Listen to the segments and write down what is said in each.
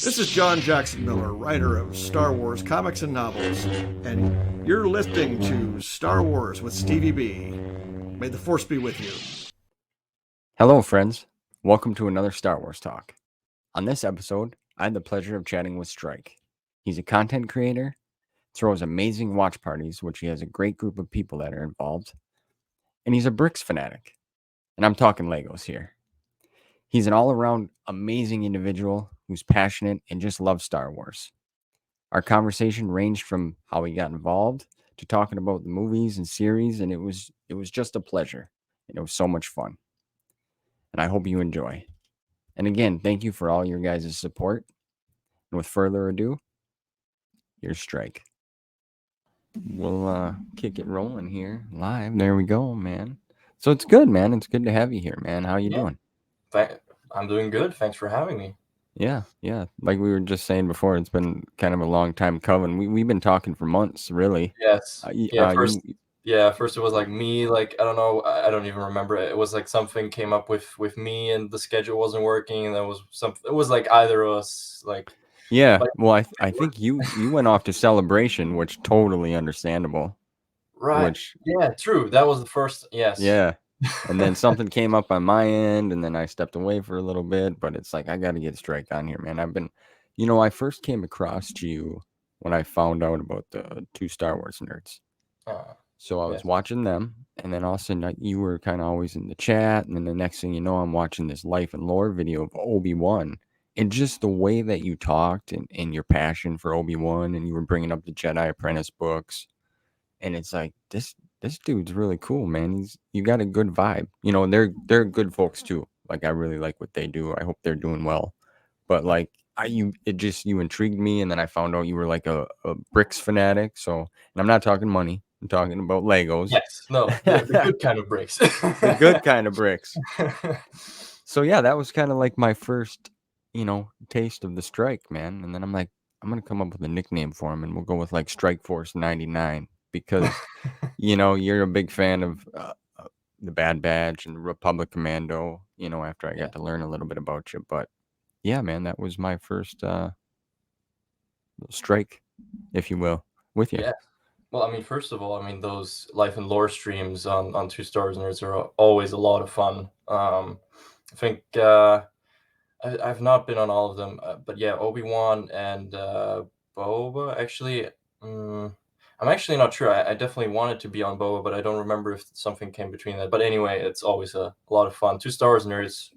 This is John Jackson Miller, writer of Star Wars comics and novels, and you're listening to Star Wars with Stevie B. May the Force be with you. Hello, friends. Welcome to another Star Wars talk. On this episode, I had the pleasure of chatting with Strike. He's a content creator, throws amazing watch parties, which he has a great group of people that are involved, and he's a bricks fanatic. And I'm talking Legos here. He's an all around amazing individual who's passionate and just loves Star Wars. Our conversation ranged from how he got involved to talking about the movies and series, and it was just a pleasure. And it was so much fun. And I hope you enjoy. And again, thank you for all your guys' support. And with further ado, here's Strike. We'll kick it rolling here live. There we go, man. So it's good, man. It's good to have you here, man. How you Yeah, doing? I'm doing good. Thanks for having me. Yeah. Like we were just saying before, it's been kind of a long time coming. We've been talking for months, really. Yes. You, Yeah, you first it was like me, like I don't know, I don't even remember. It was like something came up with me and the schedule wasn't working and there was something it was like either of us yeah. like Well, I think you went off to Celebration, which totally understandable. right. Which Yeah, true. That was the first. Yes. yeah. And then something came up on my end, and then I stepped away for a little bit. But it's like I got to get Strike on here, man. I first came across you when I found out about the two Star Wars nerds. Uh, So I was yes. watching them, and then all of a sudden you were kind of always in the chat, and then the next thing you know, I'm watching this life and lore video of Obi-Wan, and just the way that you talked and your passion for Obi-Wan, and you were bringing up the Jedi Apprentice books, and it's like this dude's really cool, man. You got a good vibe. They're good folks too. Like I really like what they do. I hope they're doing well. But like you intrigued me, and then I found out you were like a bricks fanatic. So, and I'm not talking money. I'm talking about Legos. Yes. No, the good kind of breaks. The good kind of bricks. So yeah, that was kind of like my first, taste of the Strike, man. And then I'm like, I'm gonna come up with a nickname for him, and we'll go with like Strike Force 99 because you're a big fan of the Bad Batch and Republic Commando. After I Yeah. got to learn a little bit about you, but yeah, man, that was my first strike, if you will, with you. Yeah. Well, I mean, first of all, I mean, those life and lore streams on Two Stars Nerds are always a lot of fun. I think I've not been on all of them, but yeah, Obi-Wan and Boba. Actually, I'm actually not sure. I definitely wanted to be on Boba, but I don't remember if something came between that. But anyway, it's always a lot of fun. Two Stars Nerds.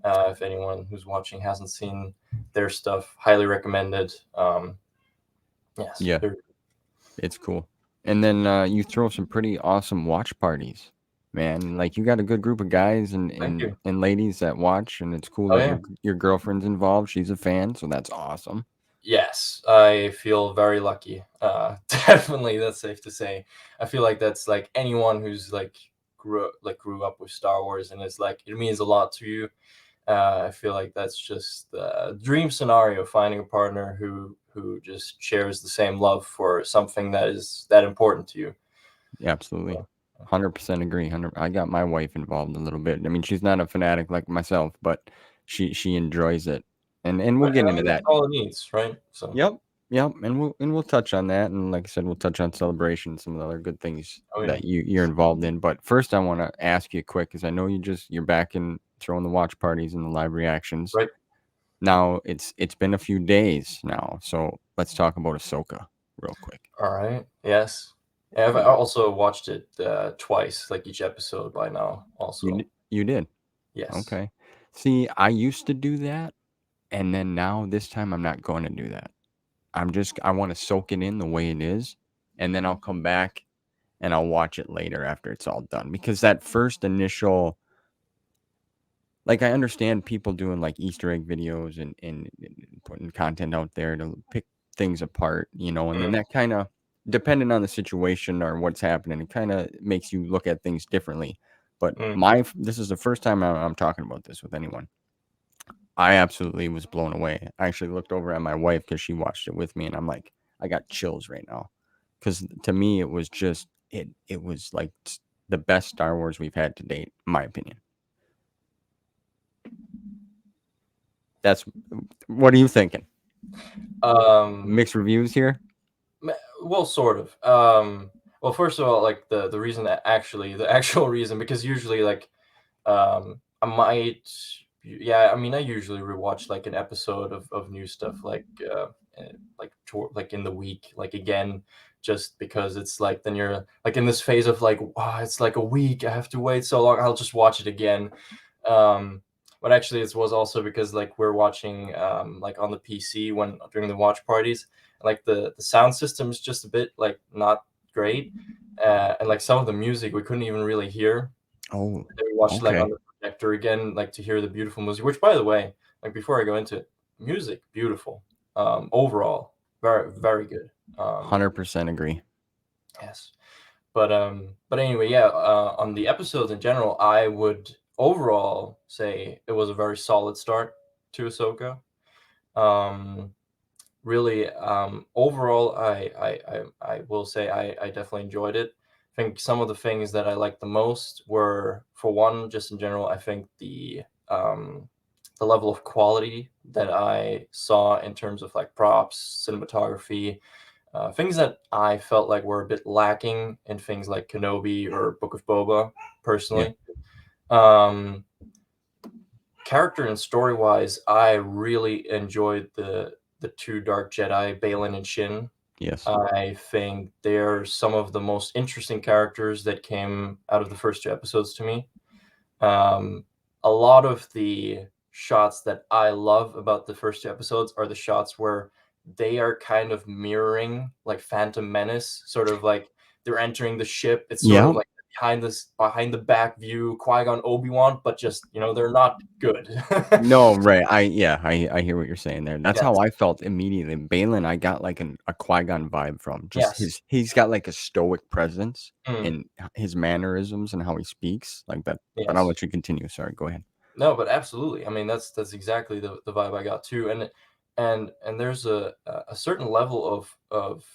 If anyone who's watching hasn't seen their stuff, highly recommended. Yes, Yeah, they're it's cool. And then you throw some pretty awesome watch parties, man. Like you got a good group of guys and thank and, you. and ladies that watch, and it's cool Oh that yeah. your girlfriend's involved. She's a fan, so that's awesome. Yes, I feel very lucky. Definitely, that's safe to say. I feel like that's like anyone who's grew up with Star Wars, and it's like it means a lot to you. I feel like that's just the dream scenario: finding a partner who just shares the same love for something that is that important to you. Yeah, absolutely. So, 100% agree. I got my wife involved a little bit. I mean, she's not a fanatic like myself, but she enjoys it. And we'll but get I into mean, that's that. all it needs, right? So, Yep. Yep. And we'll touch on that. And like I said, we'll touch on celebration, some of the other good things oh yeah, that you're involved in. But first I want to ask you quick, because I know you're back in throwing the watch parties and the live reactions. right. Now it's been a few days now. So let's talk about Ahsoka real quick. All right. Yes. Yeah, I've also watched it twice, like each episode by now. Also, You did. yes. Okay. See, I used to do that. And then now this time I'm not going to do that. I want to soak it in the way it is, and then I'll come back and I'll watch it later after it's all done, because that first initial, like, I understand people doing like Easter egg videos and putting content out there to pick things apart, and then Mm, that kind of, depending on the situation or what's happening, it kind of makes you look at things differently. But mm. this is the first time I'm talking about this with anyone. I absolutely was blown away. I actually looked over at my wife because she watched it with me, and I'm like, I got chills right now. Because to me, it was just it was like the best Star Wars we've had to date, in my opinion. That's what are you thinking? Mixed reviews here. Well, sort of. Well, first of all, like the reason that actually the actual reason, because usually like I might, yeah, I mean, I usually rewatch like an episode of new stuff like in the week, like again, just because it's like then you're like in this phase of like, wow, it's like a week, I have to wait so long, I'll just watch it again. Um, but actually, it was also because like we're watching like on the PC when during the watch parties, like the sound system is just a bit like not great, and like some of the music we couldn't even really hear. Oh, Then we watched like on okay. the projector again, like to hear the beautiful music. Which, by the way, like before I go into it, music beautiful. Overall, very very good. Um, 100% agree. yes, but anyway, yeah. On the episodes in general, I would overall say it was a very solid start to Ahsoka. Um, really, overall, I will say I definitely enjoyed it. I think some of the things that I liked the most were, for one, just in general, I think the level of quality that I saw in terms of like props, cinematography, things that I felt like were a bit lacking in things like Kenobi or Book of Boba, Yeah. personally. Um, Character and story wise, I really enjoyed the two Dark Jedi, Balin and Shin. Yes. I think they're some of the most interesting characters that came out of the first two episodes to me. Um, a lot of the shots that I love about the first two episodes are the shots where they are kind of mirroring like Phantom Menace, sort of like they're entering the ship. It's sort Yeah. of like behind the back view, Qui-Gon, Obi-Wan, but just they're not good. No, right. I hear what you're saying there. That's how Yes, I felt immediately. Balin, I got like a Qui-Gon vibe from just yes. he's got like a stoic presence Mm, in his mannerisms and how he speaks like that. But I'll yes. let you continue. Sorry, go ahead. No, but absolutely. I mean, that's exactly the vibe I got too. And there's a certain level of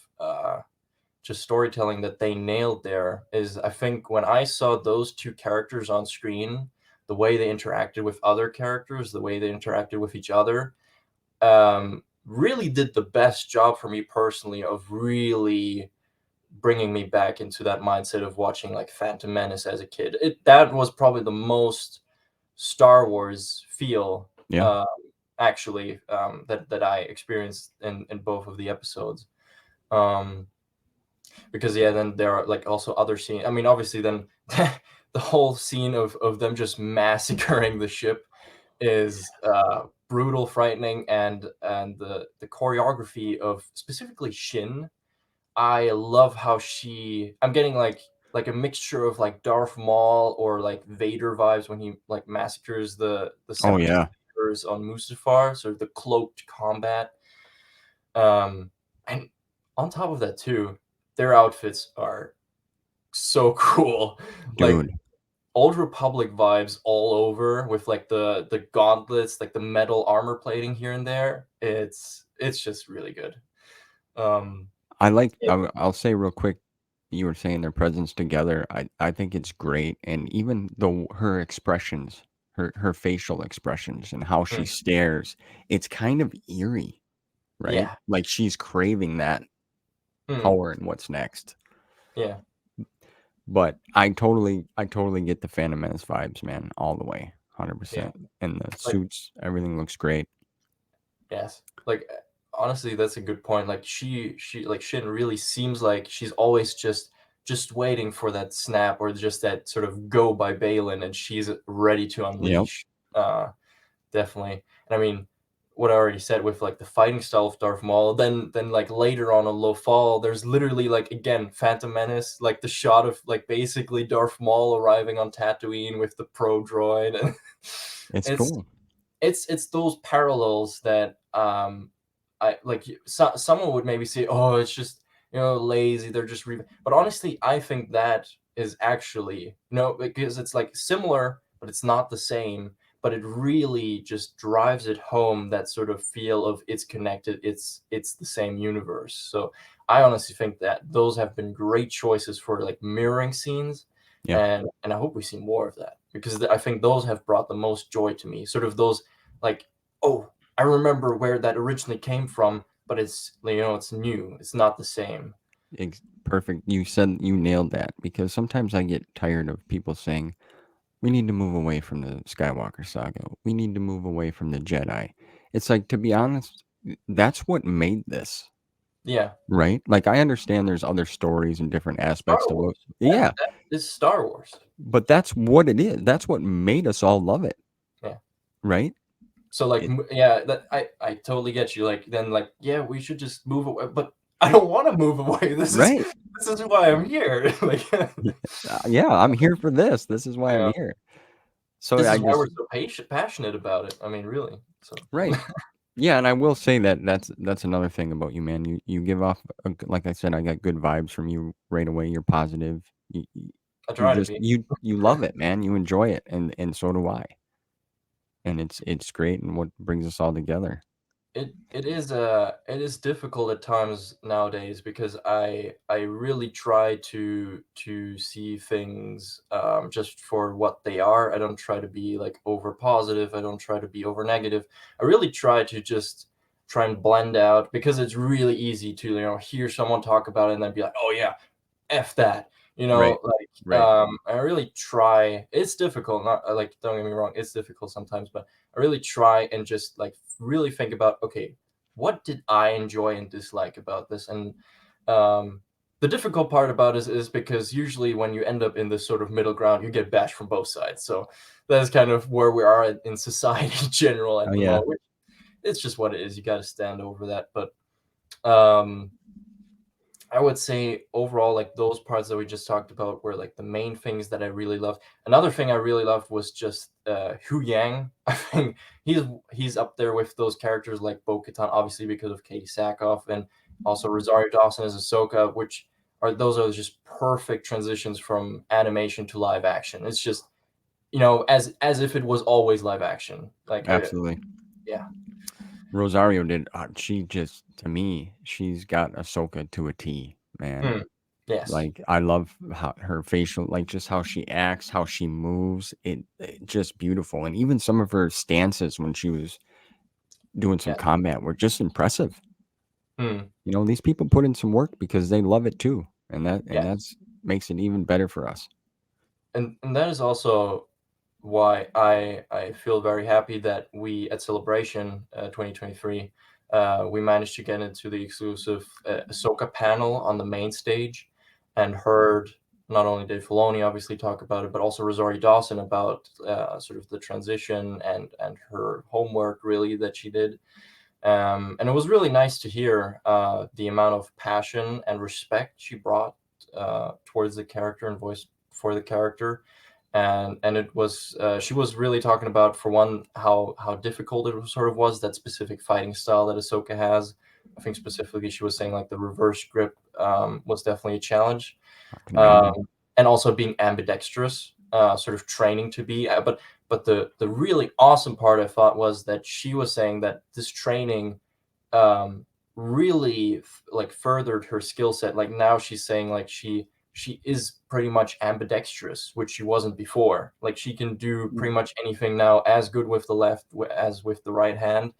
just storytelling that they nailed there. Is I think when I saw those two characters on screen, the way they interacted with other characters, the way they interacted with each other, really did the best job for me personally of really bringing me back into that mindset of watching like Phantom Menace as a kid. That was probably the most Star Wars feel, Yeah. uh, actually, that I experienced in both of the episodes. Um, because yeah, then there are like also other scenes. I mean, obviously, then the whole scene of them just massacring the ship is brutal, frightening, and the choreography of specifically Shin. I love how I'm getting like a mixture of like Darth Maul or like Vader vibes when he like massacres the Oh Separatist yeah. leaders on Mustafar, sort of the cloaked combat. Um, and on top of that too, their outfits are so cool. Like Dude. Old Republic vibes all over with like the gauntlets, like the metal armor plating here and there. It's just really good. Um, I like yeah. I'll say real quick, you were saying their presence together. I think it's great, and even the her expressions, her facial expressions and how she Mm, stares, it's kind of eerie, right? yeah. Like she's craving that Mm, power and what's next. yeah. But I totally get the Phantom Menace vibes, man, all the way, Yeah. 100%. And the Like, suits, everything looks great. yes. Like, honestly, that's a good point. Like, she, like, Shin really seems like she's always just waiting for that snap or just that sort of go by Balin, and she's ready to Yep. unleash. Uh, Definitely. And I mean, what I already said with like the fighting style of Darth Maul, then like later on Lothal, there's literally like again Phantom Menace, like the shot of like basically Darth Maul arriving on Tatooine with the pro droid, and It's it's cool. it's those parallels that I like. Someone would maybe say, oh, it's just lazy. They're just but honestly, I think that is actually because it's like similar, but it's not the same. But it really just drives it home that sort of feel of it's connected. It's the same universe. So I honestly think that those have been great choices for like mirroring scenes, Yeah. and I hope we see more of that because I think those have brought the most joy to me. Sort of those like, oh, I remember where that originally came from, but it's it's new. It's not the same. Perfect. You nailed that, because sometimes I get tired of people saying we need to move away from the Skywalker saga. We need to move away from the Jedi. It's like, to be honest, that's what made this, Yeah, right? Like, I understand there's other stories and different Star aspects to what, Wars. yeah, That is Star Wars. but that's what it is. That's what made us all love it, Yeah. right? So like, It, yeah, that I totally get you. Like then like, yeah, we should just move away, but I don't want to move away. right. This is why I'm here. Like, Yeah, I'm here for this. This is why I'm yeah, here. So this I is why just, we're so passionate about it. I mean, really. So right. Yeah, and I will say that that's another thing about you, man. You give off, like I said, I got good vibes from you right away. You're positive. I You try to just be. you love it, man. You enjoy it, and so do I. And it's great, and what brings us all together. It is difficult at times nowadays because I really try to see things just for what they are. I don't try to be like over positive. I don't try to be over negative. I really try to just try and blend out because it's really easy to hear someone talk about it and then be like, oh yeah, F that. Right, Like right. I really try. It's difficult, not like don't get me wrong, it's difficult sometimes, but I really try and just like really think about, okay, what did I enjoy and dislike about this? And um the difficult part about it is because usually when you end up in this sort of middle ground, you get bashed from both sides. So that's kind of where we are in society in general Oh at the yeah, moment. It's just what it is. You got to stand over that. But um I would say overall, like those parts that we just talked about were like the main things that I really loved. Another thing I really loved was just Hu Yang. I think he's up there with those characters like Bo-Katan, obviously because of Katie Sackhoff, and also Rosario Dawson as Ahsoka, which are those are just perfect transitions from animation to live action. It's just as if it was always live action. Like absolutely. yeah. Rosario did. She just, to me, she's got Ahsoka to a T, man. Hmm. Yes. Like, I love how her facial, like just how she acts, how she moves. It just beautiful, and even some of her stances when she was doing some Yeah. combat were just impressive. Hmm. These people put in some work because they love it too, and Yes. that's makes it even better for us. And that is also why I feel very happy that we at Celebration 2023 we managed to get into the exclusive Ahsoka panel on the main stage and heard not only Dave Filoni obviously talk about it, but also Rosario Dawson about sort of the transition and her homework really that she did. And it was really nice to hear the amount of passion and respect she brought towards the character and voice for the character. And it was she was really talking about, for one, how difficult it sort of was, that specific fighting style that Ahsoka has. I think specifically she was saying like the reverse grip was definitely a challenge, I can um, imagine. and also being ambidextrous, sort of training to be. But the really awesome part I thought was that she was saying that this training um, really like furthered her skill set. Like now she's saying like she is pretty much ambidextrous, which she wasn't before. Like she can do pretty much anything now, as good with the left as with the right hand.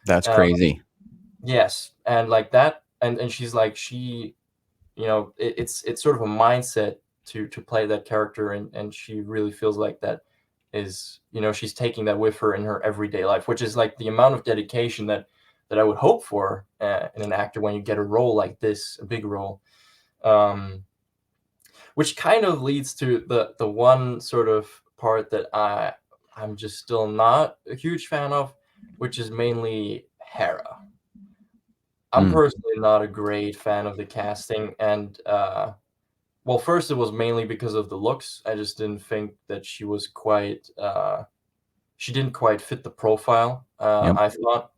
That's Uh, crazy. yes, and like that, and she's like it's sort of a mindset to play that character, and she really feels like that is she's taking that with her in her everyday life, which is like the amount of dedication that I would hope for in an actor when you get a role like this, a big role. um which kind of leads to the one sort of part that I'm just still not a huge fan of, which is mainly Hera. I'm Mm, personally not a great fan of the casting, and well, first it was mainly because of the looks. I just didn't think that she didn't quite fit the profile. yep. I thought,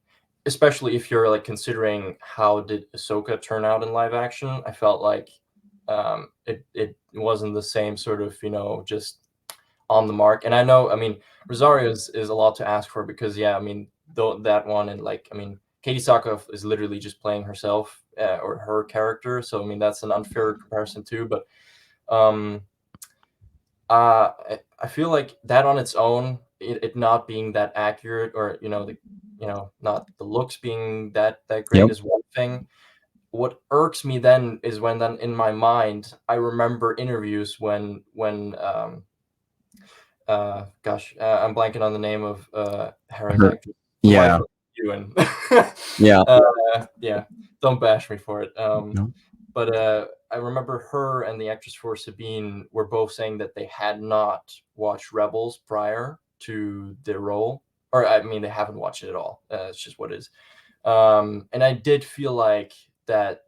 especially if you're like considering how did Ahsoka turn out in live action, I felt like it wasn't the same sort of just on the mark. And I know, I mean, Rosario is a lot to ask for because yeah, I mean, though that one, and like I mean, Katie Sackhoff is literally just playing herself or her character, so I mean that's an unfair comparison too. But um, I feel like that on its own, it not being that accurate, or not the looks being that great Yep. is one thing. What irks me then is when then in my mind I remember interviews when I'm blanking on the name of Hera's Her, actress, the wife yeah, of Ewan. yeah. Yeah, don't bash me for it. No. But I remember her and the actress for Sabine were both saying that they had not watched Rebels prior to their role, or I mean, they haven't watched it at all. It's just what it is. And I did feel like that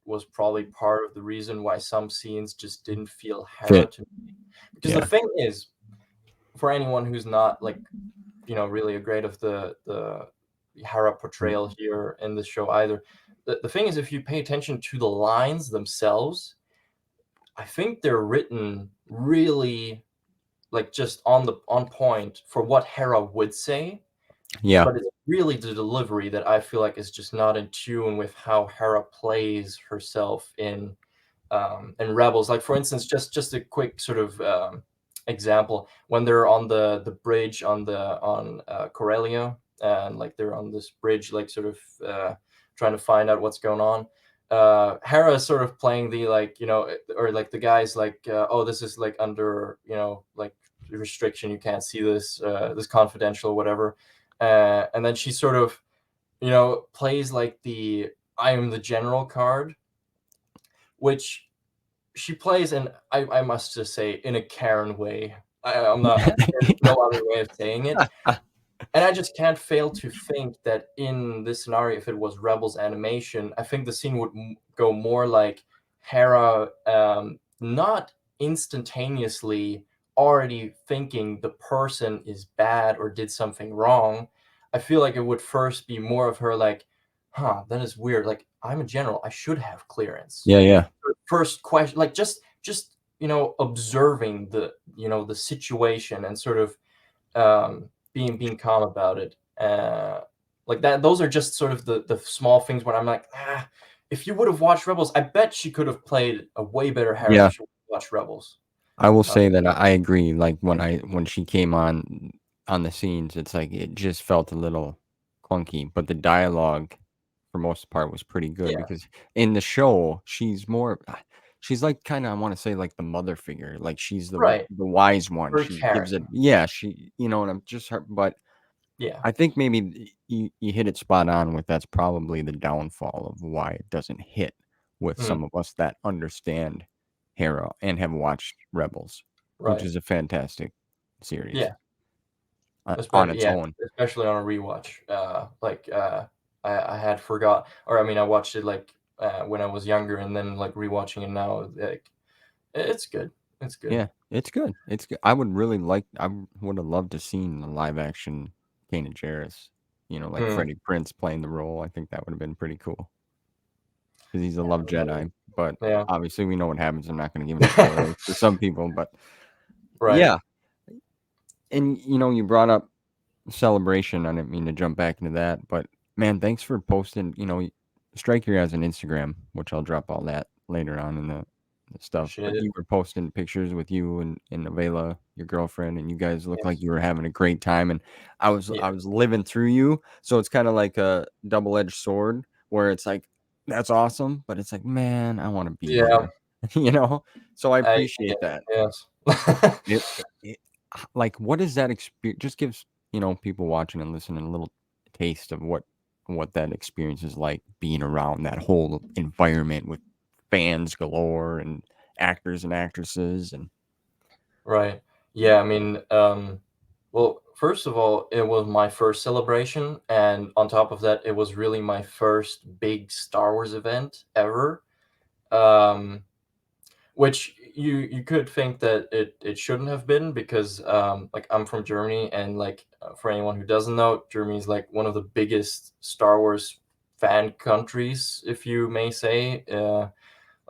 was probably part of the reason why some scenes just didn't feel Hera Fit. to me. Because the Yeah. thing is, for anyone who's not like really a grade of the Hera portrayal here in this show either, the thing is, if you pay attention to the lines themselves, I think they're written really like just on point for what Hera would say, Yeah. but it's really the delivery that I feel like is just not in tune with how Hera plays herself in Rebels. Like for instance, just a quick sort of example when they're on the bridge on Corellia, and like they're on this bridge, like sort of trying to find out what's going on. Hera is sort of playing the or like the guys like, oh, this is like under like restriction, you can't see this, this confidential, whatever. And then she sort of plays like the I am the general card, which she plays, and I must just say, in a Karen way. I'm not. There's no other way of saying it. And I just can't fail to think that in this scenario, if it was Rebels animation, I think the scene would go more like Hera, not instantaneously already thinking the person is bad or did something wrong. I feel like it would first be more of her like, huh, that is weird. Like, I'm a general, I should have clearance. Yeah. Yeah. First question, like just observing the situation and sort of being calm about it, like that. Those are just sort of the small things when I'm like, if you would have watched Rebels, I bet she could have played a way better Hera Yeah. if she watched Rebels. I will say that I agree. Like when she came on the scenes, it's like it just felt a little clunky, but the dialogue for most part was pretty good Yeah, because in the show she's like kind of I want to say like the mother figure, like she's right. the wise one. Very She gives it, Karen. yeah. She, and I'm just her, but Yeah. I think maybe you hit it spot on with that's probably the downfall of why it doesn't hit with Mm, some of us that understand Hera and have watched Rebels, which right. is a fantastic series Yeah. on Especially its yeah, own. especially on a rewatch. Like I had forgot, or I mean, I watched it like when I was younger, and then like rewatching it now, like it's good. It's good. Yeah, it's good. It's good. I would really like. Would have loved to seen the live action Kanan Jarrus. Like Mm, Freddie Prinze playing the role. I think that would have been pretty cool because he's a yeah, love really. Jedi. But Yeah. obviously, we know what happens. I'm not going to give any spoilers for some people, but Right. yeah. And you brought up Celebration. I didn't mean to jump back into that, but man, thanks for posting. Striker has an Instagram, which I'll drop all that later on in the stuff. Appreciate But it. you were posting pictures with you and Avela, your girlfriend, and you guys look like Yes. you were having a great time. And I was Yeah. I was living through you, so it's kind of like a double-edged sword where it's like that's awesome, but it's like, man, I want to be Yeah. there, So I I get appreciate that. it. Yes. It, it like what is that experience? Just gives people watching and listening a little taste of what that experience is like being around that whole environment with fans galore and actors and actresses and Right. Yeah, I mean, well, first of all, it was my first celebration, and on top of that, it was really my first big Star Wars event ever. Um, which you could think that it shouldn't have been because like I'm from Germany, and like for anyone who doesn't know, Germany is like one of the biggest Star Wars fan countries, if you may say.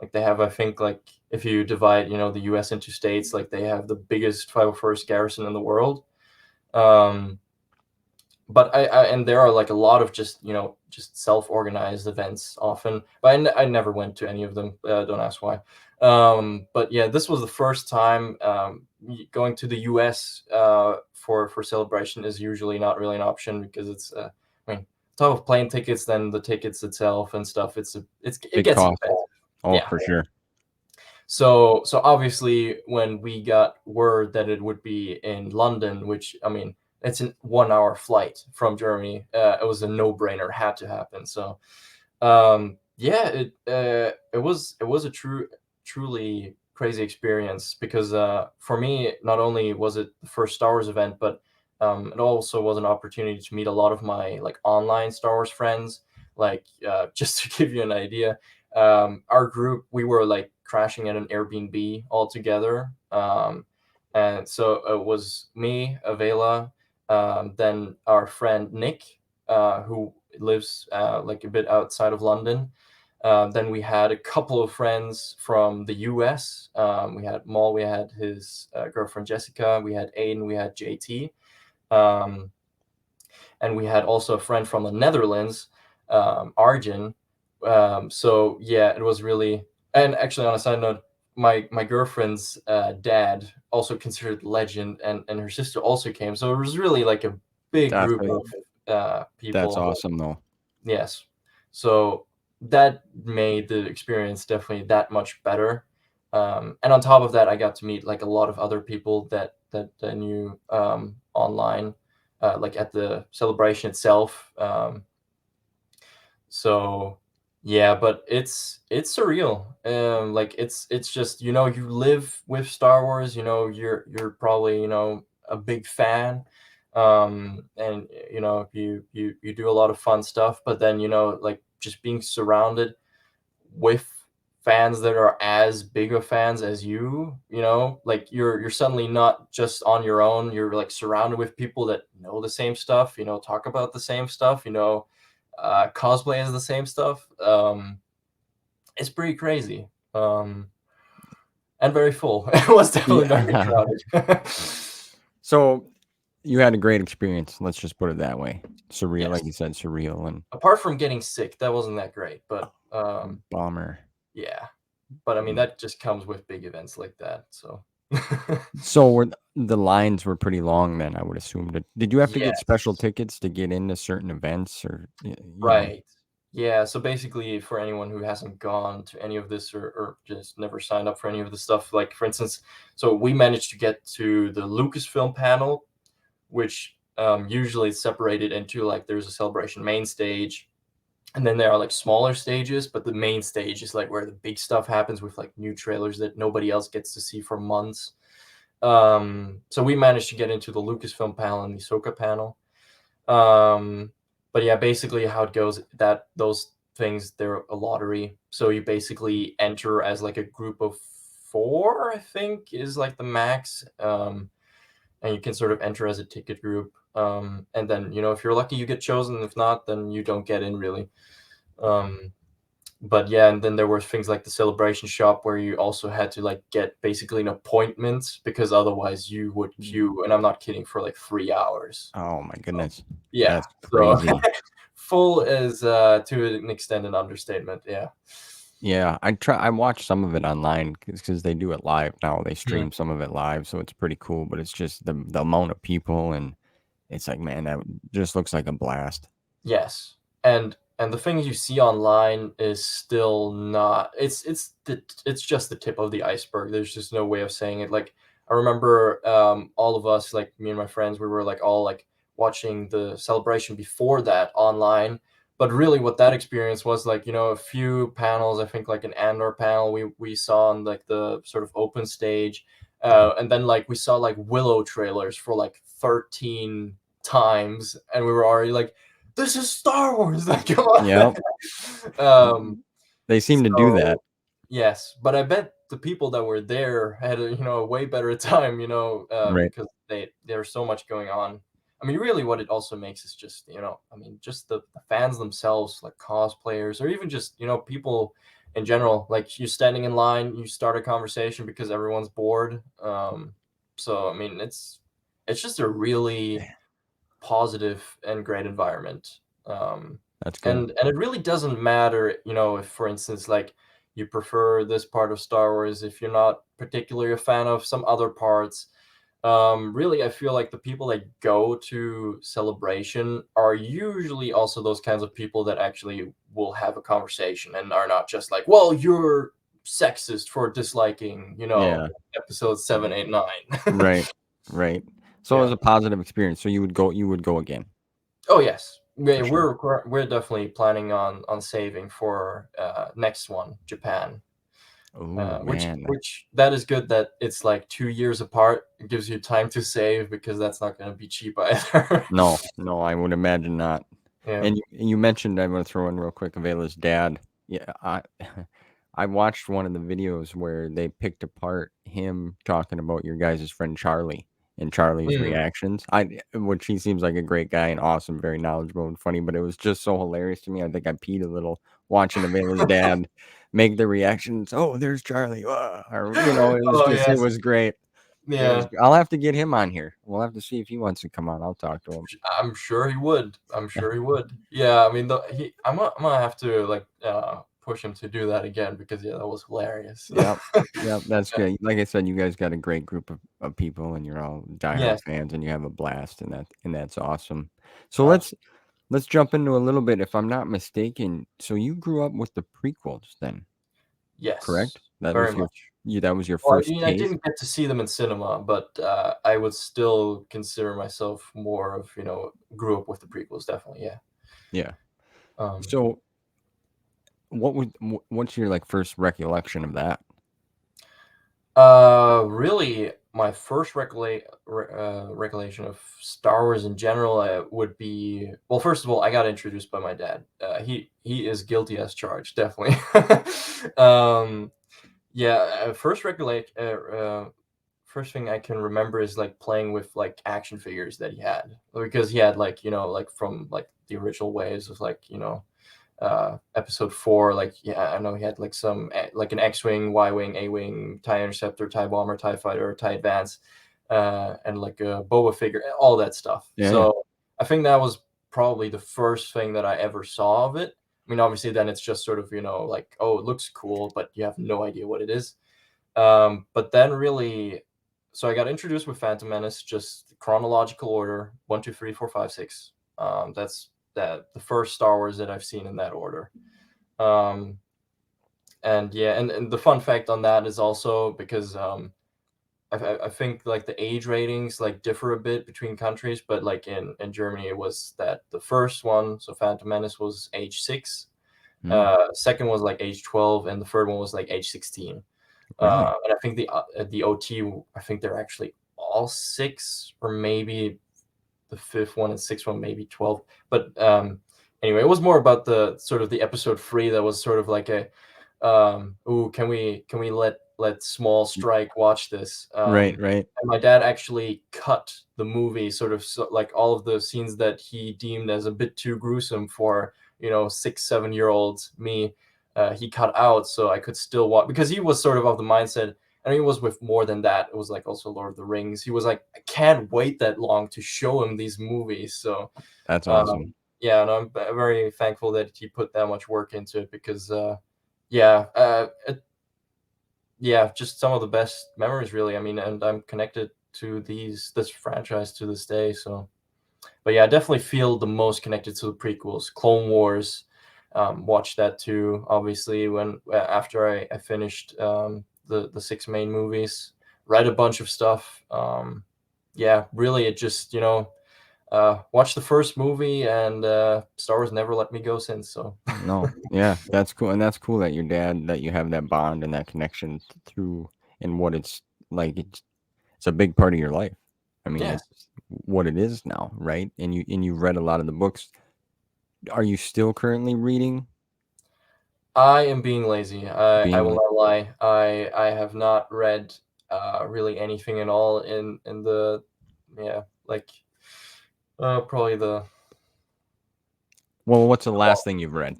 Like they have, I think, like if you divide the US into states, like they have the biggest 501st garrison in the world. um but and there are like a lot of just self-organized events often, but I never went to any of them. Don't ask why. But yeah, this was the first time. Going to the US for celebration is usually not really an option because it's I mean, top of plane tickets, then the tickets itself and stuff. It Big gets cost. expensive. Oh, Yeah. for sure. So obviously when we got word that it would be in London, which I mean it's a 1 hour flight from Germany, it was a no-brainer, had to happen. So yeah, it was a truly crazy experience because for me, not only was it the first Star Wars event, but it also was an opportunity to meet a lot of my like online Star Wars friends. Like just to give you an idea, our group, we were like crashing at an Airbnb all together, and so it was me, Avela, then our friend Nick, who lives like a bit outside of London. Then we had a couple of friends from the US. We had Maul, we had his girlfriend Jessica, we had Aiden, we had JT. Um, and we had also a friend from the Netherlands, Arjun. So yeah, it was really. And actually, on a side note, my girlfriend's dad, also considered legend, and her sister also came. So it was really like a big That's group of that's people. awesome, though. Yes. So that made the experience definitely that much better. And on top of that, I got to meet like a lot of other people that I knew online, like at the celebration itself. So yeah, but it's surreal. Like it's just, you know, you live with Star Wars. You know, you're probably, you know, a big fan, and you know you do a lot of fun stuff. But then, you know, like just being surrounded with fans that are as big of fans as you know, like you're suddenly not just on your own. You're like surrounded with people that know the same stuff, you know, talk about the same stuff, you know, cosplay as the same stuff. It's pretty crazy, and very full. It was definitely very Yeah. crowded. So you had a great experience. Let's just put it that way. Surreal, like you Yes. said, surreal and Apart from getting sick, that wasn't that great, but bummer. yeah. But I mean, Mm. that just comes with big events like that. So So were the lines were pretty long then, I would assume. Did you have to get special yes. tickets to get into certain events or you know? Right. Yeah, so basically for anyone who hasn't gone to any of this, or just never signed up for any of the stuff, like for instance, so we managed to get to the Lucasfilm panel, which usually is separated into like there's a celebration main stage, and then there are like smaller stages, but the main stage is like where the big stuff happens with like new trailers that nobody else gets to see for months. So we managed to get into the Lucasfilm panel and the Ahsoka panel. Um, but yeah, basically how it goes, that those things, they're a lottery. So you basically enter as like a group of four, I think is like the max. And you can sort of enter as a ticket group. And then, you know, if you're lucky, you get chosen. If not, then you don't get in really. Um, but yeah, and then there were things like the celebration shop where you also had to like get basically an appointment, because otherwise you would queue, and I'm not kidding, for like 3 hours. Oh my So goodness. yeah, That's so crazy. full is to an extent an understatement. Yeah. Yeah, I watched some of it online because they do it live now. They Mhm. stream some of it live, so it's pretty cool, but it's just the amount of people and it's like, man, that just looks like a blast. Yes, and the things you see online is still not. It's just the tip of the iceberg. There's just no way of saying it. Like I remember, all of us, like me and my friends, we were like all like watching the celebration before that online. But really, what that experience was like, you know, a few panels. I think like an Andor panel we saw on like the sort of open stage, and then like we saw like Willow trailers for like 13 times, and we were already like, this is Star Wars. Like, come on. Yep. um, They seem to do that. so yes, but I bet the people that were there had a, you know, a way better time, you know, Right. because there's so much going on. I mean, really, what it also makes is just, you know, I mean, just the fans themselves, like cosplayers, or even just, you know, people in general. Like you're standing in line, you start a conversation because everyone's bored. So I mean, it's just a really positive and great environment. That's good. And it really doesn't matter, you know, if for instance like you prefer this part of Star Wars, if you're not particularly a fan of some other parts. Really, I feel like the people that go to Celebration are usually also those kinds of people that actually will have a conversation and are not just like, well, you're sexist for disliking, Yeah. episode 7, 8, 9. Right. Right. So it was Yeah. a positive experience. So you would go again Oh yes. for sure. We're definitely planning on saving for next one, Japan. Oh Which man. which that is good that it's like 2 years apart. It gives you time to save because that's not going to be cheap either. No, no, I would imagine not. Yeah. And you mentioned, I'm gonna throw in real quick, Avela's dad. Yeah, I I watched one of the videos where they picked apart him talking about your guys' friend Charlie and Charlie's Mm. reactions. Which he seems like a great guy and awesome, very knowledgeable and funny, but it was just so hilarious to me. I think I peed a little watching Avela's dad make the reactions. Oh, there's Charlie. Or, it was Oh just, it yes. was great. It was. Yeah. I'll have to get him on here. We'll have to see if he wants to come on. I'll talk to him. I'm sure he would. I'm sure he would. Yeah, I mean, I'm gonna have to like push him to do that again because yeah, that was hilarious. Yep. Yep, that's Yeah. great. Like I said, you guys got a great group of people and you're all diehard Yes. fans and you have a blast and that's awesome. So Abs- let's jump into a little bit if I'm not mistaken. So you grew up with the prequels then, yes. correct? That Very was your much. that was your Well, I first mean, I taste? didn't get to see them in cinema, but I would still consider myself more of grew up with the prequels. Definitely, yeah. Yeah. Um, So what's your like first recollection of that? really, my first recollection of Star Wars in general would be well. First of all, I got introduced by my dad. He is guilty as charged, definitely. um, yeah, first thing I can remember is like playing with like action figures that he had because he had like like from like the original waves of like episode 4, like yeah, I know he had like some like an X-wing, Y-wing, A-wing, TIE interceptor, TIE bomber, TIE fighter, TIE advance, and like a Boba figure, all that stuff. Yeah, yeah. So I think that was probably the first thing that I ever saw of it. I mean, obviously then it's just sort of like, oh, it looks cool, but you have no idea what it is. But then really, so I got introduced with Phantom Menace, just chronological order, 1, 2, 3, 4, 5, 6. That's the first Star Wars that I've seen in that order. Um, and yeah, and the fun fact on that is also because I think like the age ratings like differ a bit between countries, but like in Germany it was that the first one, so Phantom Menace was age 6, Mm, second was like age 12, and the third one was like age 16. really? And I think the OT, I think they're actually all 6, or maybe the fifth one and sixth one maybe 12. But anyway, it was more about the sort of the episode 3 that was sort of like a ooh, can we let small strike watch this? Right, right. And my dad actually cut the movie sort of like all of the scenes that he deemed as a bit too gruesome for 6, 7 year olds me. He cut out so I could still watch because he was sort of the mindset. And he was with more than that. It was like also Lord of the Rings. He was like, I can't wait that long to show him these movies. So That's awesome. um, yeah, and I'm very thankful that he put that much work into it because yeah, yeah, just some of the best memories, really. I mean, and I'm connected to this franchise to this day. So, but yeah, I definitely feel the most connected to the prequels, Clone Wars. Watched that too, obviously, when after I finished the 6 main movies, read a bunch of stuff. Yeah, really, it just watched the first movie, and Star Wars never let me go since. So No, yeah, that's cool, and that's cool that your dad that you have that bond and that connection through and what it's like. It's a big part of your life. I mean, yes. it's what it is now, right? And you read a lot of the books. Are you still currently reading? I am being lazy. I Being will like, not lie. I have not read really anything at all in the yeah, like probably the well, what's the last thing you've read?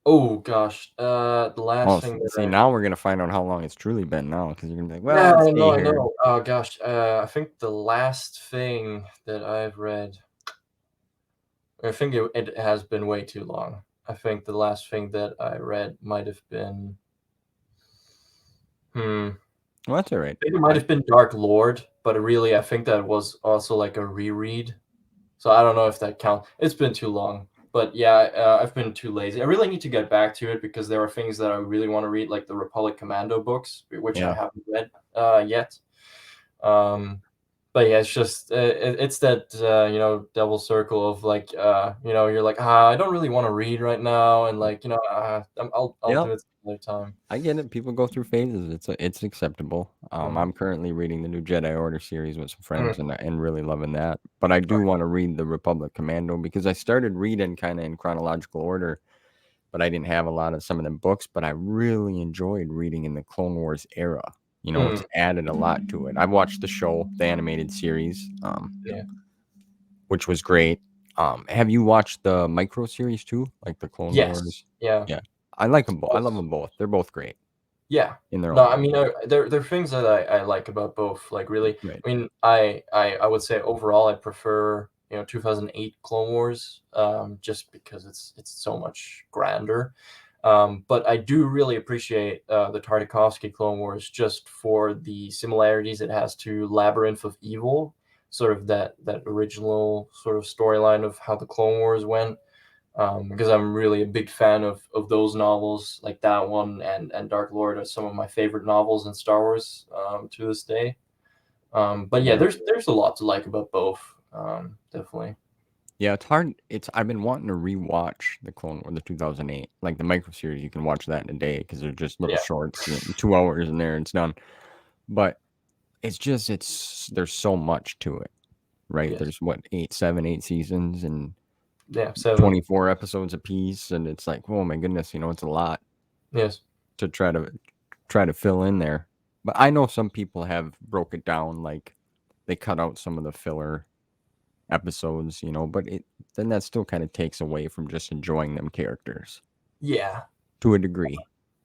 oh gosh, the Oh, last thing that see, now we're gonna find out how long it's truly been now, because you're gonna be like, well, yeah, let's I know, see I here. know. Oh gosh, I think the last thing that I've read, I think it has been way too long. I think the last thing that I read might have been hmm. Well, that's all right. I think it might have been Dark Lord, but really, I think that was also like a reread. So I don't know if that counts. It's been too long. But yeah, I've been too lazy. I really need to get back to it because there are things that I really want to read, like the Republic Commando books, which I Yeah. haven't read yet. But yeah, it's just it's that devil circle of like you're like I don't really want to read right now, and like I'll Yep. do it another time. I get it. People go through phases. It's acceptable. I'm currently reading the new Jedi Order series with some friends and really loving that. But I do want to read the Republic Commando because I started reading kind of in chronological order, but I didn't have a lot of some of them books. But I really enjoyed reading in the Clone Wars era. You know, it's added a lot to it. I've watched the show, the animated series, Yeah. which was great. Have you watched the micro series too, like the Clone Yes. Wars? Yeah. Yeah, I like them both. I love them both. They're both great Yeah. in their No, own I way. mean, there are things that I like about both. Like really, Right. I mean, I would say overall I prefer 2008 Clone Wars, just because it's so much grander. But I do really appreciate the Tartakovsky Clone Wars just for the similarities it has to Labyrinth of Evil, sort of that original sort of storyline of how the Clone Wars went. Because I'm really a big fan of those novels, like that one and Dark Lord are some of my favorite novels in Star Wars to this day. But yeah, Yeah. there's a lot to like about both, definitely. Yeah, it's hard. I've been wanting to rewatch the Clone War, the 2008, like the micro series. You can watch that in a day because they're just little Yeah. shorts, 2 hours in there, and it's done. But there's so much to it, right? Yes. There's what 8 seasons and Yeah. 7. 24 episodes apiece, and it's like, oh my goodness, it's a lot Yes. to try to fill in there. But I know some people have broke it down, like they cut out some of the filler episodes, but then that still kind of takes away from just enjoying them characters Yeah. to a degree.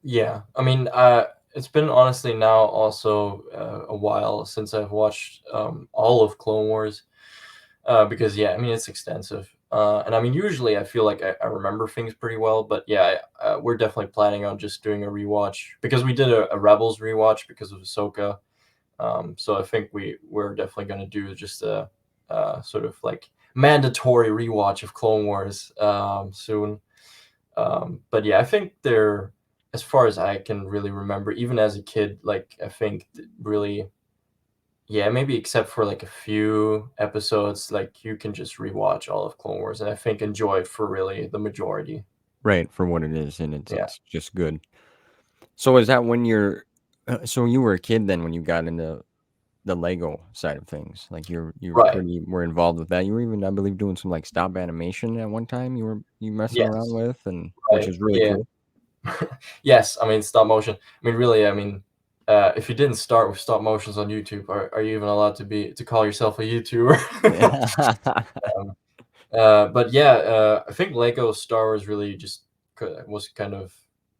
Yeah. I mean, it's been honestly now also a while since I've watched all of Clone Wars. Because yeah, I mean it's extensive, and I mean usually I feel like I remember things pretty well, but yeah, we're definitely planning on just doing a rewatch because we did a Rebels rewatch because of Ahsoka. So I think we're definitely going to do just a sort of like mandatory rewatch of Clone Wars soon. But yeah, I think they're, as far as I can really remember, even as a kid, like I think really, yeah, maybe except for like a few episodes, like you can just rewatch all of Clone Wars, and I think enjoy it for really the majority. Right, for what it is, and it's Yeah, it's just good. So is that when so you were a kid then when you got into the Lego side of things? Like you're right. pretty were involved with that. You were even, I believe, doing some like stop animation at one time. You messing around Yes, with, and which right. is really Yeah, cool. yes. I mean, stop motion. I mean, really. I mean, if you didn't start with stop motions on YouTube, are you even allowed to call yourself a YouTuber? um, but yeah, I think Lego Star Wars really just was kind of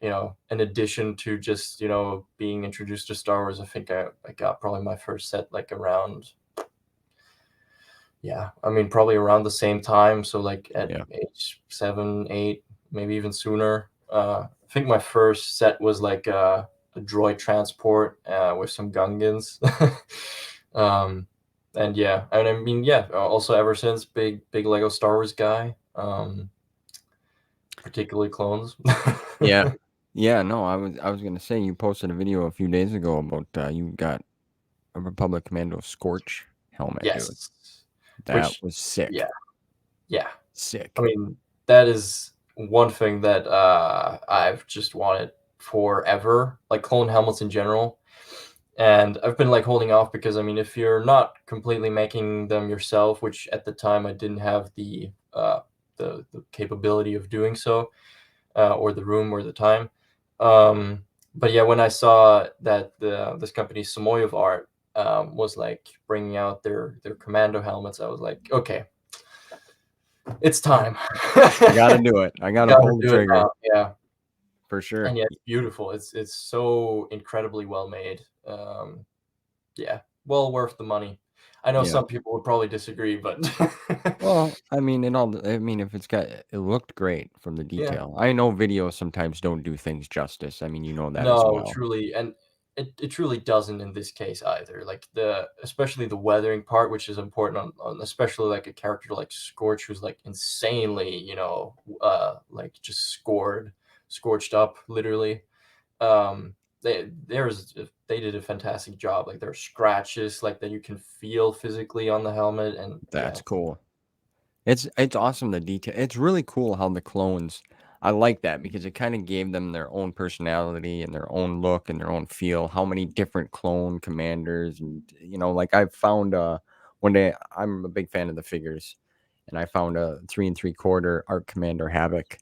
an addition to just being introduced to Star Wars. I think I got probably my first set like around, yeah, I mean probably around the same time. So like at Yeah. age 7, 8, maybe even sooner. I think my first set was like a droid transport with some Gungans. um, and yeah, and I mean yeah, also ever since big Lego Star Wars guy. Particularly clones. Yeah. Yeah, no, I was gonna say you posted a video a few days ago about you got a Republic Commando Scorch helmet, dude. Yes. That Which, was sick. yeah, yeah. I Sick. mean, that is one thing that I've just wanted forever, like clone helmets in general. And I've been like holding off because I mean, if you're not completely making them yourself, which at the time I didn't have the capability of doing so, or the room or the time. But yeah, when I saw that this company Samoyev Art was like bringing out their commando helmets, I was like, okay, it's time. I gotta do it. I gotta Gotta pull the do it trigger now. Yeah, for sure. and yeah, it's beautiful. It's so incredibly well made. Yeah, well worth the money. I know Yeah. some people would probably disagree, but Well, I mean, if it looked great from the yeah. detail. I know videos sometimes don't do things justice. I mean, you know that as No, well. truly, and it truly doesn't in this case either. Like especially the weathering part, which is important on especially like a character like Scorch, who's like insanely, like just scorched up literally. Um, they did a fantastic job. Like there are scratches like that you can feel physically on the helmet, and yeah. That's cool. It's awesome, the detail. It's really cool how the clones, I like that because it kind of gave them their own personality and their own look and their own feel. How many different clone commanders, and like I found one day, I'm a big fan of the figures, and I found a 3 3/4 Arc Commander Havoc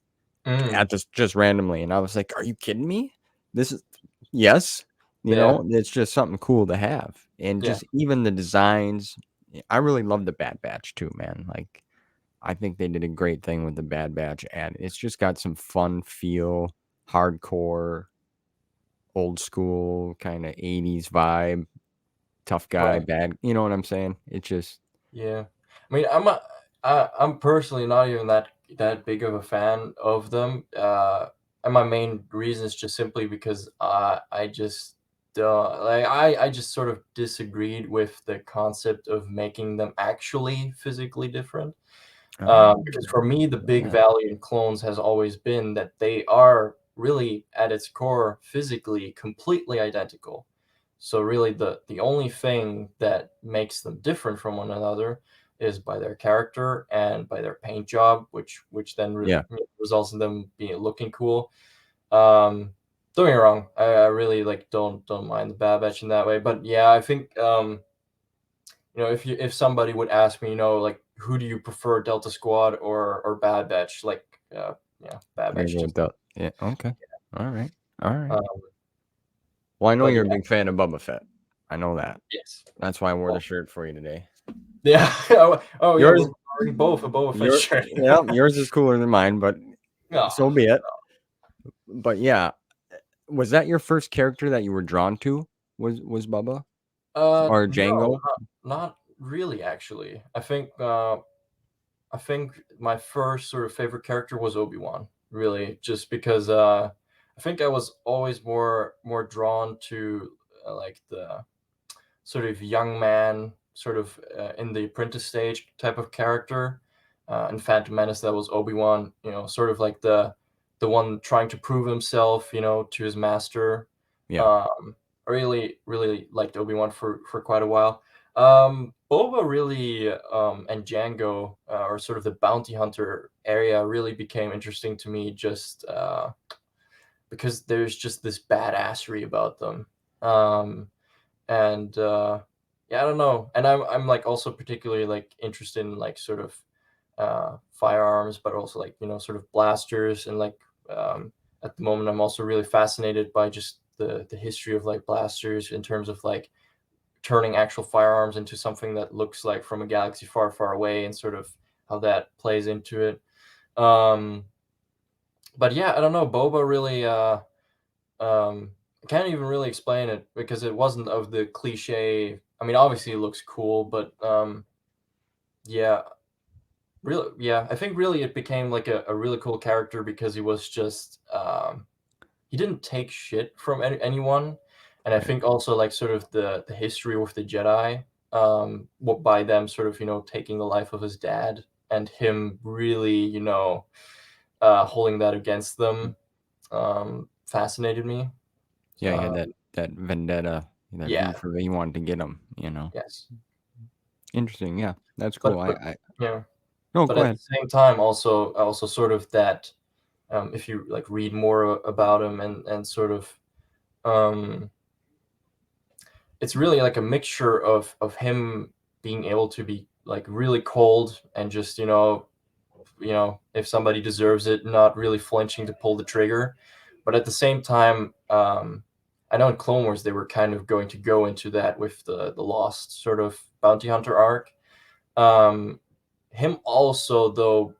Mm, at just randomly, and I was like, "Are you kidding me? This is yes." yeah, It's just something cool to have, and yeah. just even the designs. I really love the Bad Batch too, man. Like I think they did a great thing with the Bad Batch, and it's just got some fun feel, hardcore, old school kind of 80s vibe, tough guy, Right. bad. You know what I'm saying? It just, Yeah. I mean, I'm personally not even that big of a fan of them. And my main reason is just simply because I just like I just sort of disagreed with the concept of making them actually physically different. Because for me, the big yeah, value in clones has always been that they are really, at its core, physically completely identical. So really, the only thing that makes them different from one another is by their character and by their paint job, which then yeah, results in them being looking cool. Um, don't get me wrong, I really like don't mind the Bad Batch in that way, but yeah, I think if somebody would ask me, like who do you prefer, Delta Squad or Bad Batch, like yeah, Bad you're gonna Batch go with just that. Yeah, okay, all right, all right. um, Well, I know but you're a yeah, big fan of Boba Fett. I know that. yes. That's why I wore the Well, shirt for you today. yeah. Oh yeah, we're Yours, wearing both a Boba Fett shirt. yeah, yours is cooler than mine, but so Oh, be it. But yeah, was that your first character that you were drawn to? Was Bubba or no, Django? not really actually. I think my first sort of favorite character was Obi-Wan, really, just because I think I was always more drawn to like the sort of young man, sort of in the apprentice stage type of character. In Phantom Menace, that was Obi-Wan, sort of like the one trying to prove himself, to his master. Yeah, I really liked Obi-Wan for quite a while. Boba really and Django, or sort of the bounty hunter area, really became interesting to me just because there's just this badassery about them. And yeah, I don't know. And I'm like also particularly like interested in like sort of firearms, but also like sort of blasters, and like at the moment I'm also really fascinated by just the history of like blasters in terms of like turning actual firearms into something that looks like from a galaxy far away, and sort of how that plays into it. Um, but yeah, I don't know. Boba really I can't even really explain it because it wasn't of the cliche. I mean, obviously it looks cool, but yeah, really, yeah. I think really it became like a really cool character because he was just he didn't take shit from anyone, and I right. think also like sort of the history with the Jedi, what by them sort of taking the life of his dad, and him really holding that against them, fascinated me. Yeah, he had Uh, that vendetta, that yeah, V for he wanted to get him. yes. Interesting. Yeah, that's But cool. but I yeah, no, but go at the ahead. same time, also sort of that, if you like read more about him, and sort of, um, it's really like a mixture of him being able to be like really cold and just if somebody deserves it, not really flinching to pull the trigger, but at the same time, I know in Clone Wars they were kind of going to go into that with the Lost sort of bounty hunter arc. Um, him also though,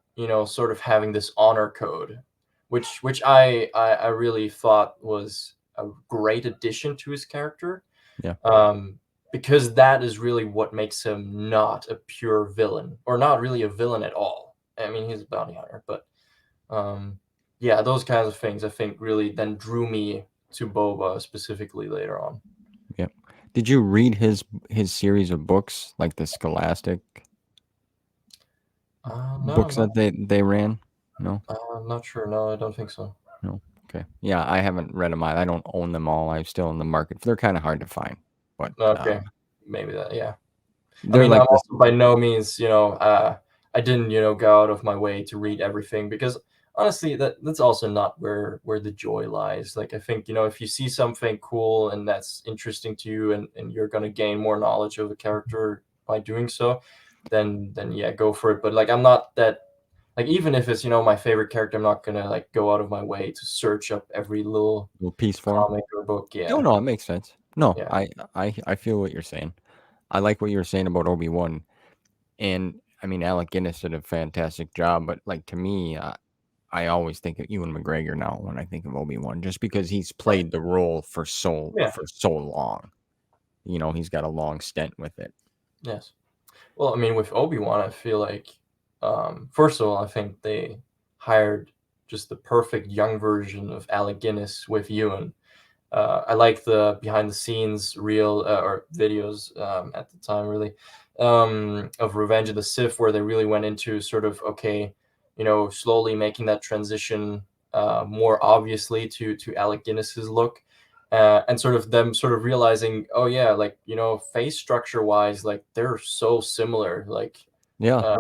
sort of having this honor code, which I really thought was a great addition to his character, Yeah, um, because that is really what makes him not a pure villain, or not really a villain at all. I mean, he's a bounty hunter, but yeah, those kinds of things I think really then drew me to Boba specifically later on. Yep. Did you read his series of books, like the Scholastic No, books no, that they ran? No, I'm not sure. No, I don't think so. no. Okay. Yeah, I haven't read them. I don't own them all. I'm still in the market. They're kind of hard to find, but Okay, maybe that. Yeah. I they're mean, like I'm this. also by no means, I didn't, go out of my way to read everything because honestly, that's also not where the joy lies. Like, I think, if you see something cool and that's interesting to you, and you're gonna gain more knowledge of the character by doing so, then yeah, go for it. But like, I'm not that like even if it's my favorite character, I'm not gonna like go out of my way to search up every little Little piece for him. comic or book. No, Yeah, no, it makes sense. No, yeah, I feel what you're saying. I like what you were saying about Obi-Wan. And I mean, Alec Guinness did a fantastic job, but like to me, I always think of Ewan McGregor now when I think of Obi-Wan, just because he's right, played the role for yeah, so long. He's got a long stint with it. yes. Well, I mean, with Obi-Wan, I feel like, first of all, I think they hired just the perfect young version of Alec Guinness with Ewan. I like the behind the scenes reel or videos at the time, really, of Revenge of the Sith, where they really went into sort of, okay, slowly making that transition more obviously to Alec Guinness's look. And sort of them sort of realizing, oh yeah, like, face structure wise, like they're so similar. Like, Yeah, uh,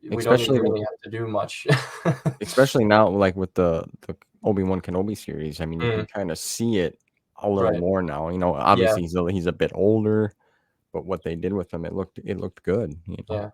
we don't even especially really have to do much. especially now, like with the Obi-Wan Kenobi series. I mean, you can Mm, kind of see it a little right. more now. Yeah. Obviously he's a bit older, but what they did with him, it looked good. Yeah.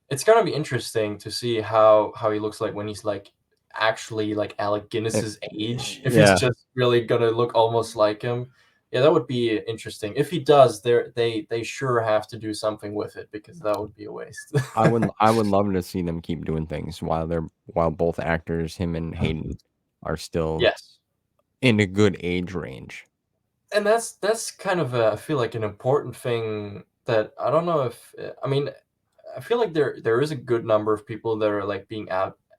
It's gonna be interesting to see how he looks like when he's, like, actually, like, Alec And, Guinness's age, if he's yeah, just really gonna look almost like him. Yeah, that would be interesting. If he does, they sure have to do something with it because that would be a waste. I would love to see them keep doing things while both actors, him and Hayden, are still Yes. in a good age range. And that's kind of, I feel like an important thing that I don't know if I mean, I feel like there is a good number of people that are like being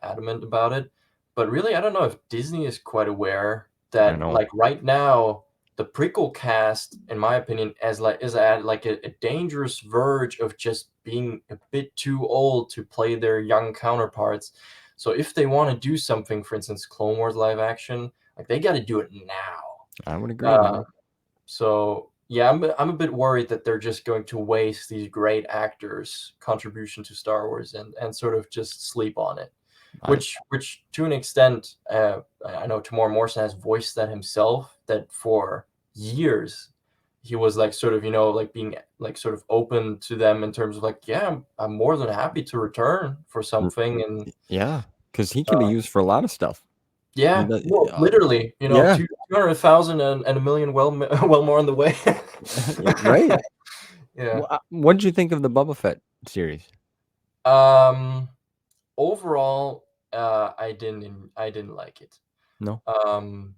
adamant about it, but really I don't know if Disney is quite aware I that know. like right now the prequel cast, in my opinion, is at like a dangerous verge of just being a bit too old to play their young counterparts. So if they want to do something, for instance, Clone Wars live action, like they got to do it now. I would agree, Uh, man. so yeah, I'm a bit worried that they're just going to waste these great actors' contribution to Star Wars and sort of just sleep on it. I Which to an extent, I know Tamora Morrison has voiced that himself. That for years he was like sort of like being like sort of open to them in terms of like yeah I'm more than happy to return for r- something and yeah, because he can be used for a lot of stuff. He yeah does, well literally yeah, 200,000 and a million well more on the way. yeah, right. Yeah. What did you think of the Boba Fett series? Um, Overall, I didn't like it. No. Um,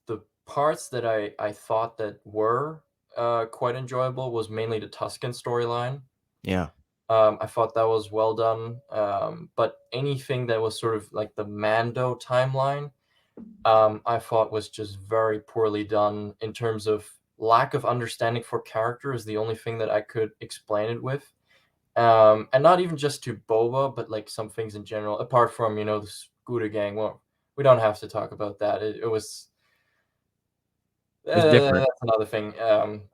the parts that I thought that were quite enjoyable was mainly the Tusken storyline. Yeah. I thought that was well done. But anything that was sort of like the Mando timeline, I thought was just very poorly done in terms of lack of understanding for character is the only thing that I could explain it with. And not even just to Boba, but like some things in general, apart from, the Scooter Gang. Well, we don't have to talk about that. It was It's different. that's another thing.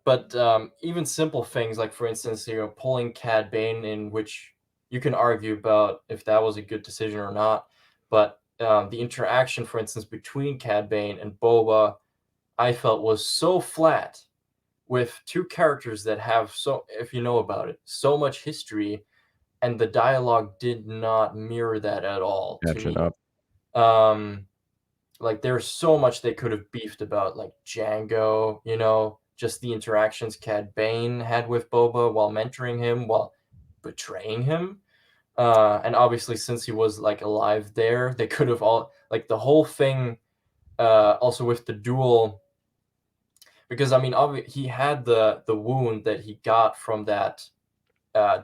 But even simple things like, for instance, pulling Cad Bane in, which you can argue about if that was a good decision or not. But the interaction, for instance, between Cad Bane and Boba, I felt was so flat with two characters that have so, if you know about it, so much history, and the dialogue did not mirror that at all to Catch it me. up. Um, like there's so much they could have beefed about, like Django, just the interactions Cad Bane had with Boba while mentoring him, while betraying him. And obviously, since he was like alive there, they could have all like the whole thing. Also with the duel, because I mean, he had the wound that he got from that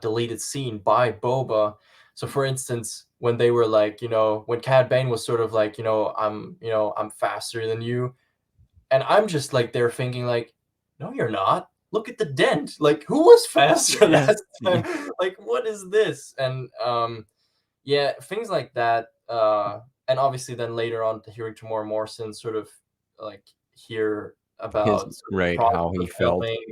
deleted scene by Boba. So, for instance, when they were like, when Cad Bane was sort of like, I'm faster than you, And I'm just like there thinking like, no, you're not. Look at the dent. Like, who was faster Yeah. last time? Like, what is this? And yeah, things like that. And obviously then later on hearing Tamora Morrison sort of like hear His about sort of the right, process how of he felt. filming.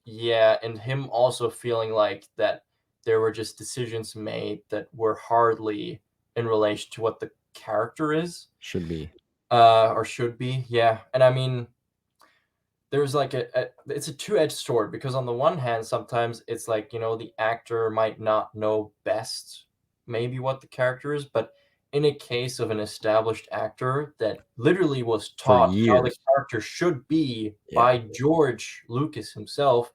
Yeah, and him also feeling like that there were just decisions made that were hardly in relation to what the character is, Should be. or should be. Yeah. And I mean, there's like it's a two-edged sword, because on the one hand sometimes it's like, the actor might not know best maybe what the character is, but in a case of an established actor that literally was For taught how the years. character should be Yeah. by George Lucas himself,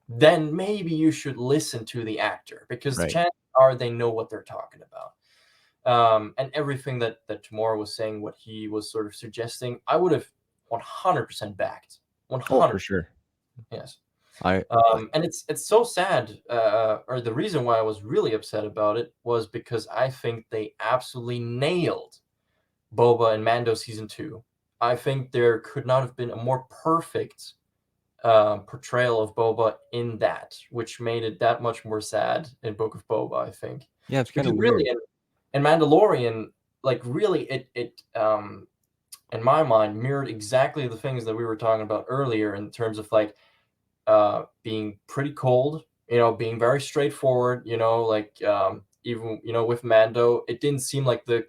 then maybe you should listen to the actor, because Right. chances are they know what they're talking about. And everything that Tamora was saying, what he was sort of suggesting, I would have 100% backed. Oh, 100%. for sure. Yes. I And it's so sad, or the reason why I was really upset about it was because I think they absolutely nailed Boba and Mando season 2. I think there could not have been a more perfect portrayal of Boba in that, which made it that much more sad in Book of Boba, I think. yeah, it's kind Because of really weird. in Mandalorian, like really it in my mind mirrored exactly the things that we were talking about earlier, in terms of like being pretty cold, being very straightforward, like even with Mando, it didn't seem like the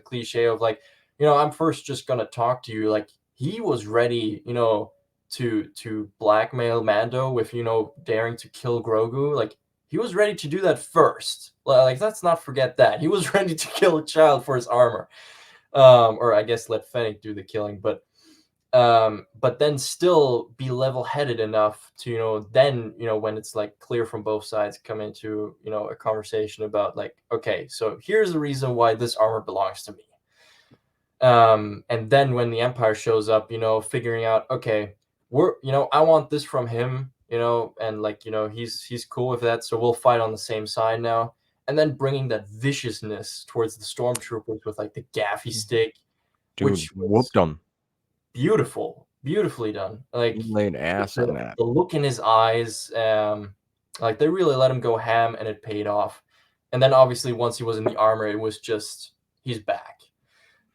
cliche of like, I'm first just gonna talk to you. Like, he was ready, to blackmail Mando with daring to kill Grogu. Like, he was ready to do that first. Like, let's not forget that he was ready to kill a child for his armor, or I guess let Fennec do the killing, but then still be level-headed enough to then when it's like clear from both sides, come into a conversation about like, okay, so here's the reason why this armor belongs to me. And then when the Empire shows up, figuring out, okay, I want this from him, and like he's cool with that, so we'll fight on the same side now. And then bringing that viciousness towards the stormtroopers with like the gaffy stick, Dude, which was whooped him. beautifully done. He Like laid ass on the, that. the look in his eyes, like they really let him go ham, and it paid off. And then obviously once he was in the armor, it was just, he's back.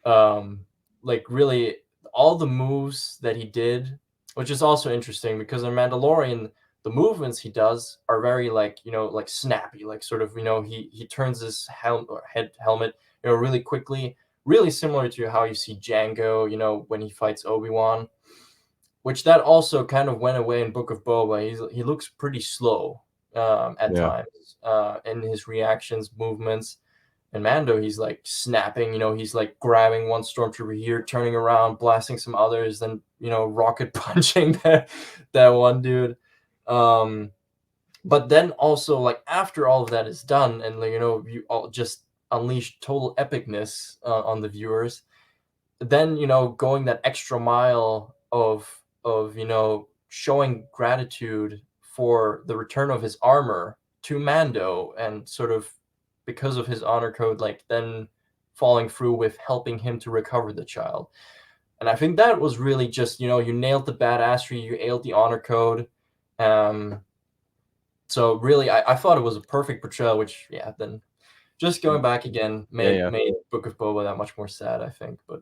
Like really all the moves that he did, which is also interesting because in Mandalorian, the movements he does are very like, like snappy, like sort of, he turns his helmet, really quickly, really similar to how you see Django, when he fights Obi-Wan, which that also kind of went away in Book of Boba. He looks pretty slow at Yeah. times in his reactions, movements. And Mando, he's like snapping, he's like grabbing one stormtrooper here, turning around, blasting some others, then rocket punching that one dude. But then also like after all of that is done, and like, you all just unleash total epicness on the viewers, then going that extra mile of showing gratitude for the return of his armor to Mando, and sort of because of his honor code, like then following through with helping him to recover the child. And I think that was really just, you nailed the badassery, you nailed the honor code. So really I thought it was a perfect portrayal, which yeah, then just going back again made Yeah. Book of Boba that much more sad, I think. But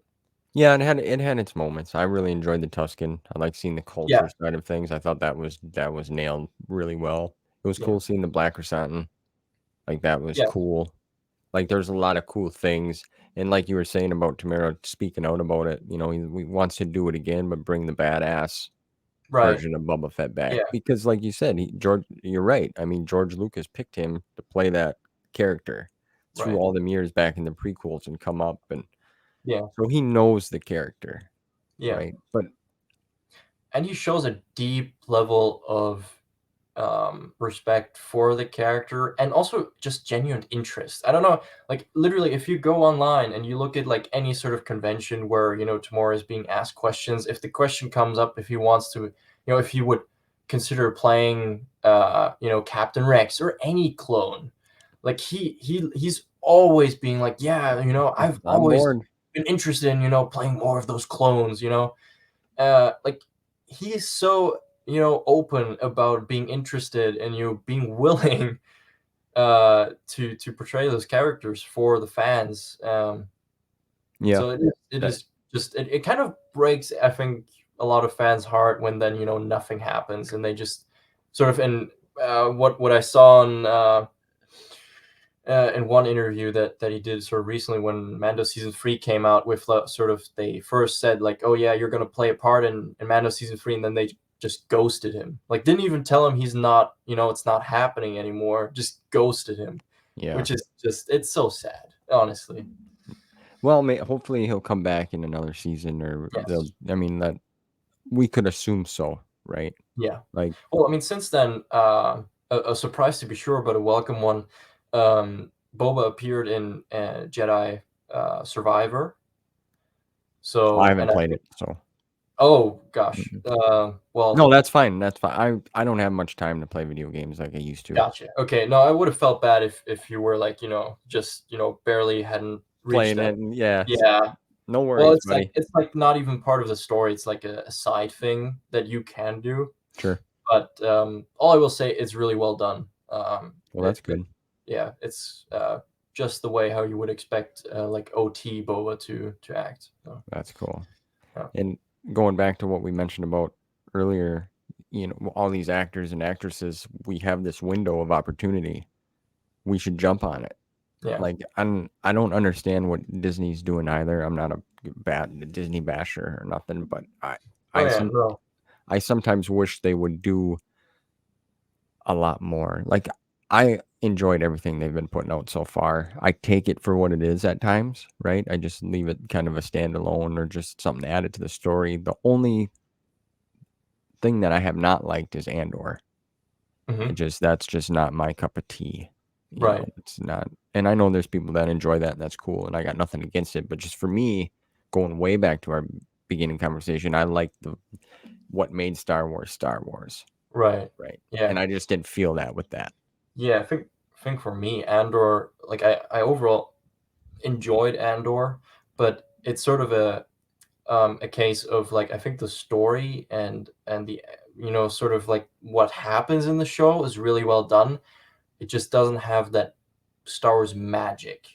Yeah, it had its moments. I really enjoyed the Tusken. I like seeing the yeah, culture side of things. I thought that was nailed really well. It was yeah, cool seeing the Black Chrysanthemum. Like, that was yeah, cool. Like, there's a lot of cool things, and like you were saying about Tamara speaking out about it, he wants to do it again, but bring the badass right, version of Boba Fett back, yeah, because like you said, you're right. I mean, George Lucas picked him to play that character through right, all them years back in the prequels and come up, and yeah, so he knows the character, yeah. right? But And he shows a deep level of respect for the character, and also just genuine interest. I don't know, like literally, if you go online and you look at like any sort of convention where Tamora is being asked questions, if the question comes up, if he wants to, if he would consider playing, Captain Rex or any clone, like he's always being like, yeah, I've I'm always bored. been interested in playing more of those clones, like he is so open about being interested and being willing to portray those characters for the fans. Yeah. So it That is just it kind of breaks, I think, a lot of fans' heart when then nothing happens and they just sort of what I saw in one interview that he did sort of recently when Mando season 3 came out with sort of they first said like, oh yeah, you're gonna play a part in Mando season 3, and then they just ghosted him, like didn't even tell him he's not, it's not happening anymore, just ghosted him, yeah. which is just, it's so sad, honestly. Well, hopefully he'll come back in another season, or they'll. Yes. I mean, that we could assume so, right? Yeah. Like, Well, I mean, since then, a surprise to be sure, but a welcome one. Boba appeared in Jedi Survivor. I So, haven't and played it, so oh gosh, mm-mm. well, No, that's fine. That's fine. I don't have much time to play video games like I used to. gotcha. Okay, no, I would have felt bad if you were like, just barely hadn't reached Playing that. it, and yeah, Yeah. no Well, worries, buddy. it's like not even part of the story. It's like a side thing that you can do. Sure. But all I will say is really well done. Well, that's good. Yeah, it's just the way how you would expect like OT Boba to act. So, That's cool. yeah. And going back to what we mentioned about earlier, all these actors and actresses, we have this window of opportunity. We should jump on it. Yeah. Like, I don't understand what Disney's doing either. I'm not a bad Disney basher or nothing, but No. I sometimes wish they would do a lot more. Like, I enjoyed everything they've been putting out so far. I take it for what it is at times, right? I just leave it kind of a standalone or just something added to the story. The only thing that I have not liked is Andor. Hmm. That's just not my cup of tea. Right. It's not. And I know there's people that enjoy that, and that's cool, and I got nothing against it. But just for me, going way back to our beginning conversation, I like what made Star Wars Star Wars, Right. right? Yeah. And I just didn't feel that with that. Yeah. I think for me, Andor, like I overall enjoyed Andor, but it's sort of a case of like I think the story and the sort of like what happens in the show is really well done. It just doesn't have that Star Wars magic.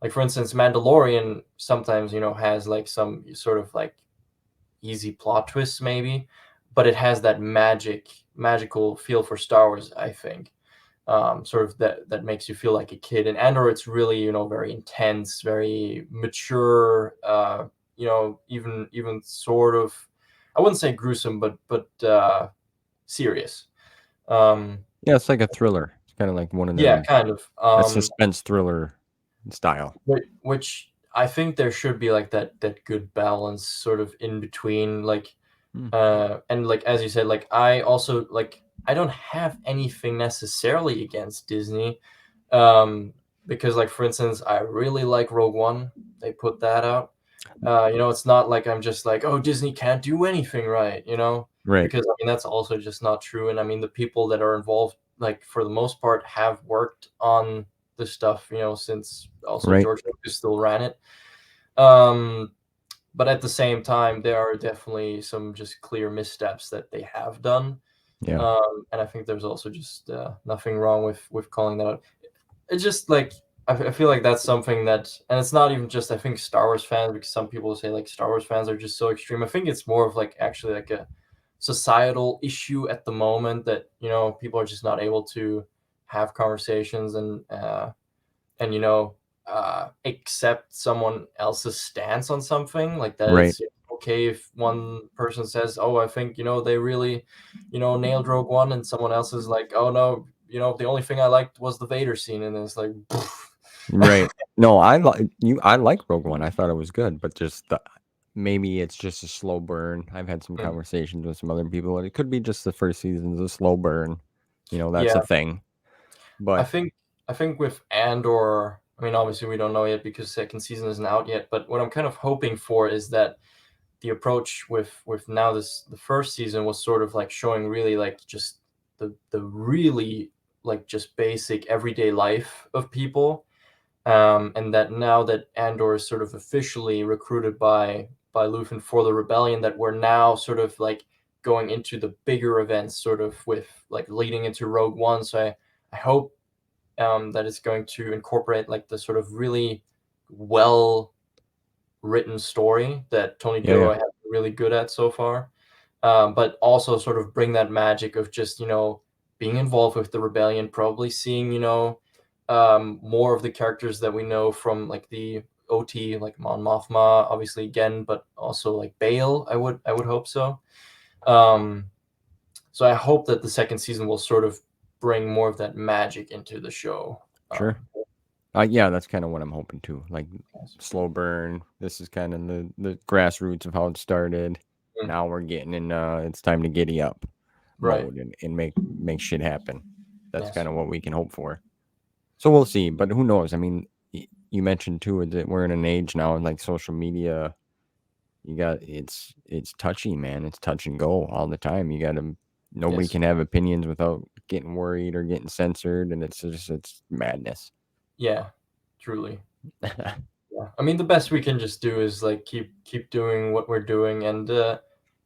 Like for instance, Mandalorian sometimes has like some sort of like easy plot twists maybe, but it has that magical feel for Star Wars, I think. Sort of that makes you feel like a kid. And Andor, it's really very intense, very mature. Even sort of, I wouldn't say gruesome, but serious. Um, Yeah, it's like a thriller. It's kind of like one of yeah, them, kind of. a suspense thriller style. Which I think there should be like that good balance sort of in between, like Hmm. and like as you said, like I also like I don't have anything necessarily against Disney, because like for instance, I really like Rogue One. They put that out. It's not like I'm just like, oh, Disney can't do anything right, Right. because I mean that's also just not true. And I mean the people that are involved, like for the most part, have worked on the stuff, since also Right. George Lucas still ran it. Um, but at the same time, there are definitely some just clear missteps that they have done. Yeah. And I think there's also just nothing wrong with calling that out. It's just like I feel like that's something that, and it's not even just I think Star Wars fans, because some people say like Star Wars fans are just so extreme. I think it's more of like actually like a societal issue at the moment that people are just not able to have conversations and accept someone else's stance on something, like that Right. it's okay if one person says, oh, I think they really nailed Rogue One, and someone else is like, oh no, the only thing I liked was the Vader scene, and it's like Right. No, I like Rogue One. I thought it was good, but just maybe it's just a slow burn. I've had some Mm. conversations with some other people, and it could be just the first season's a slow burn. That's a Yeah, thing. I But think I think with Andor, I mean obviously we don't know yet because second season isn't out yet, but what I'm kind of hoping for is that the approach with now the first season was sort of like showing really like just the really like just basic everyday life of people, and that now that Andor is sort of officially recruited by by Luthen for the rebellion, that we're now sort of like going into the bigger events, sort of with like leading into Rogue One. So I hope that it's going to incorporate like the sort of really well written story that Tony Yeah, Gilroy has been really good at so far, but also sort of bring that magic of just, you know, being involved with the rebellion, probably seeing, you know, more of the characters that we know from like the OT, like Mon Mothma, obviously again, but also like Bale. I would hope so. So I hope that the second season will sort of bring more of that magic into the show. sure. Yeah, that's kind of what I'm hoping to. Like Yes. slow burn. This is kind of the grassroots of how it started. Mm. Now we're getting in. It's time to giddy up Right. mode and make shit happen. That's Yes. kind of what we can hope for. So we'll see. But who knows? I mean, you mentioned too that we're in an age now, like social media. You got it's touchy, man. It's touch and go all the time. You got to. Nobody Yes. can have opinions without getting worried or getting censored, and it's madness. Yeah. Truly. Yeah. I mean, the best we can just do is like keep doing what we're doing, and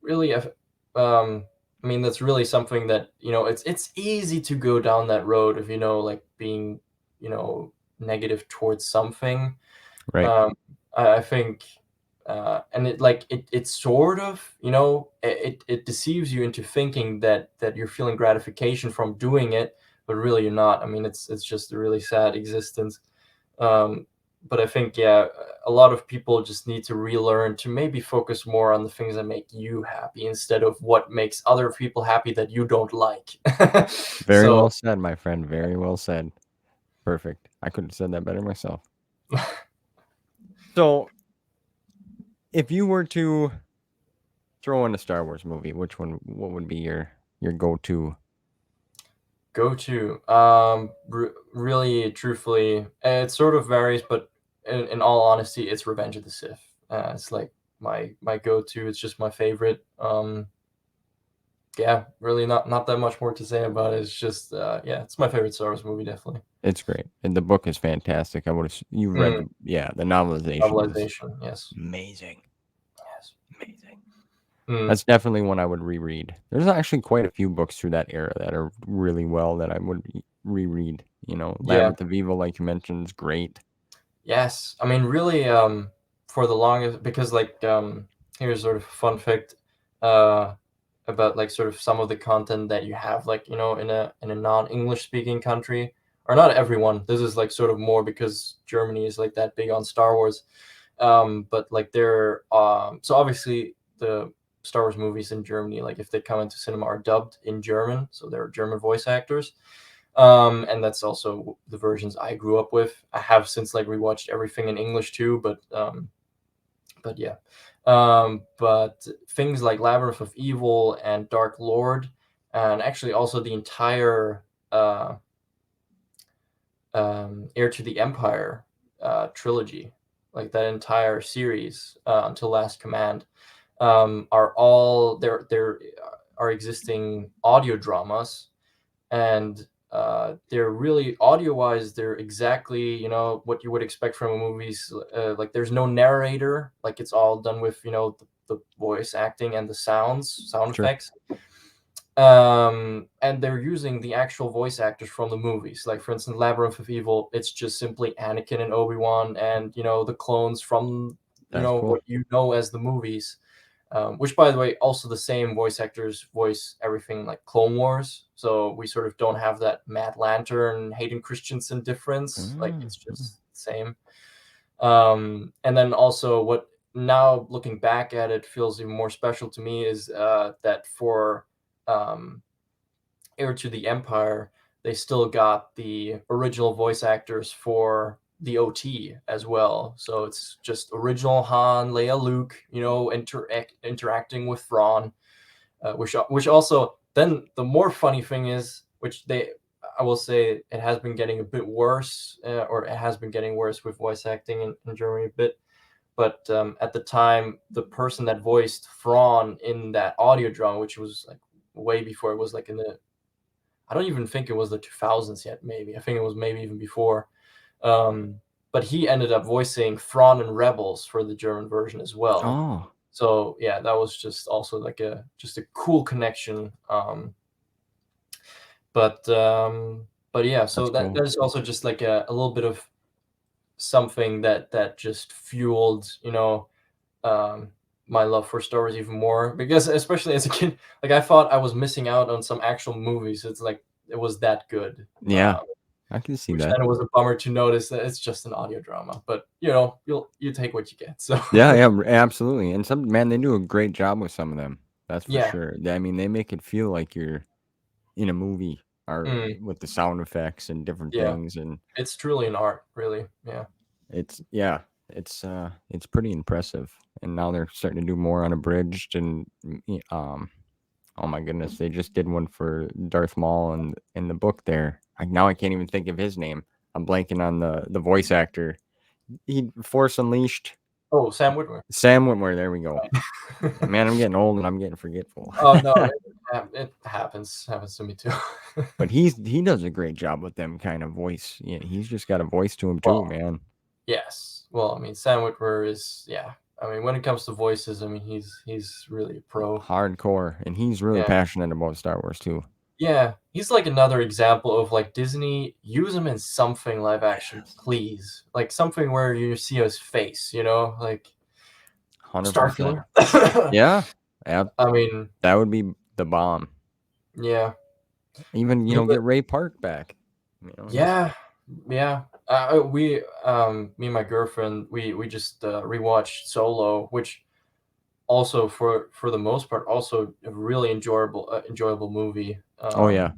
really, I mean, that's really something that, you know, it's easy to go down that road of, you know, like being, you know, negative towards something. Right. I think, and it sort of, you know, it deceives you into thinking that you're feeling gratification from doing it, but really you're not. I mean, it's just a really sad existence. Um, but I think, yeah, a lot of people just need to relearn to maybe focus more on the things that make you happy instead of what makes other people happy that you don't like. Very So, well said, my friend. Very well said. Perfect. I couldn't have said that better myself. So, if you were to throw in a Star Wars movie, what would be your go-to? really, truthfully, it sort of varies, but in all honesty, it's Revenge of the Sith. It's like my go-to. It's just my favorite. Yeah, really not that much more to say about it. It's just yeah, it's my favorite Star Wars movie, definitely. It's great. And the book is fantastic. I would have you read Mm, the novelization is novelization, yes. amazing. Yes. Amazing. Mm, That's definitely one I would reread. There's actually quite a few books through that era that are really well that I would reread. You know, yeah. Labyrinth of Evil, like you mentioned, is great. Yes. I mean, really, for the longest, because like, here's sort of a fun fact, uh, about like sort of some of the content that you have, like, you know, in a non-English speaking country, or not everyone. This is like sort of more because Germany is like that big on Star Wars. But like they're so obviously the Star Wars movies in Germany, like if they come into cinema, are dubbed in German, so they're German voice actors. And that's also the versions I grew up with. I have since like rewatched everything in English too, but yeah. But things like Labyrinth of Evil and Dark Lord, and actually also the entire Heir to the Empire trilogy, like that entire series until Last Command, are all there are existing audio dramas, and they're really audio wise, they're exactly, you know, what you would expect from a movies. Like there's no narrator, like it's all done with, you know, the voice acting and the sound Sure. effects. And they're using the actual voice actors from the movies, like for instance Labyrinth of Evil, it's just simply Anakin and Obi-Wan, and, you know, the clones from, you That's know, cool. what you know as the movies. Which, by the way, also the same voice actors voice everything like Clone Wars, so we sort of don't have that Matt Lantern, Hayden Christensen difference. Like it's Mm. just the same. And then also, what now looking back at it feels even more special to me is that for um, Heir to the Empire, they still got the original voice actors for the OT as well. So it's just original Han, Leia, Luke, you know, interacting with Thrawn, which also then the more funny thing is, which they I will say it has been getting a bit worse, or it has been getting worse with voice acting in Germany a bit. But at the time, the person that voiced Thrawn in that audio drama, which was like way before it was like in the I don't even think it was the 2000s yet, maybe. I think it was maybe even before. Um, but he ended up voicing Thrawn and Rebels for the German version as well. Oh, So yeah, that was just also like a cool connection. But yeah, so That's cool. that is also just like a little bit of something that just fueled, um, my love for Star Wars even more, because especially as a kid, like I thought I was missing out on some actual movies. It's like it was that good. Yeah, I can see Which that. then it was a bummer to notice that it's just an audio drama, but you take what you get. So Yeah, yeah, absolutely. And some man, they do a great job with some of them. That's for yeah. sure. I mean, they make it feel like you're in a movie or Mm, with the sound effects and different yeah. things, and It's truly an art, really. Yeah. it's pretty impressive. And now they're starting to do more unabridged and oh my goodness, they just did one for Darth Maul and in the book there. Now I can't even think of his name. I'm blanking on the voice actor. He Force Unleashed. Oh, Sam Witwer. Sam Witwer, there we go. Right. Man, I'm getting old and I'm getting forgetful. Oh no, it happens to me too. But he does a great job with them kind of voice. Yeah, he's just got a voice to him too, Well, man. yes. Well, I mean, Sam Witwer is, yeah. I mean, when it comes to voices, I mean, he's really a pro. Hardcore, and he's really Yeah. passionate about Star Wars too. Yeah, he's like another example of like Disney, use him in something live action, please. Like something where you see his face, like 100%. Starkiller. Yeah, I mean, that would be the bomb. yeah. Even He get Ray Park back. He's Yeah, yeah. Me and my girlfriend, we just rewatched Solo, which also for the most part also a really enjoyable movie. oh yeah,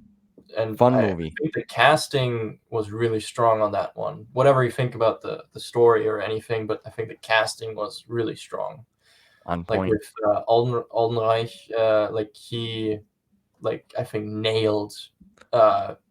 And fun I movie think the casting was really strong on that one. Whatever you think about the story or anything, but I think the casting was really strong. on Like point. with Aldenreich, like he like I think nailed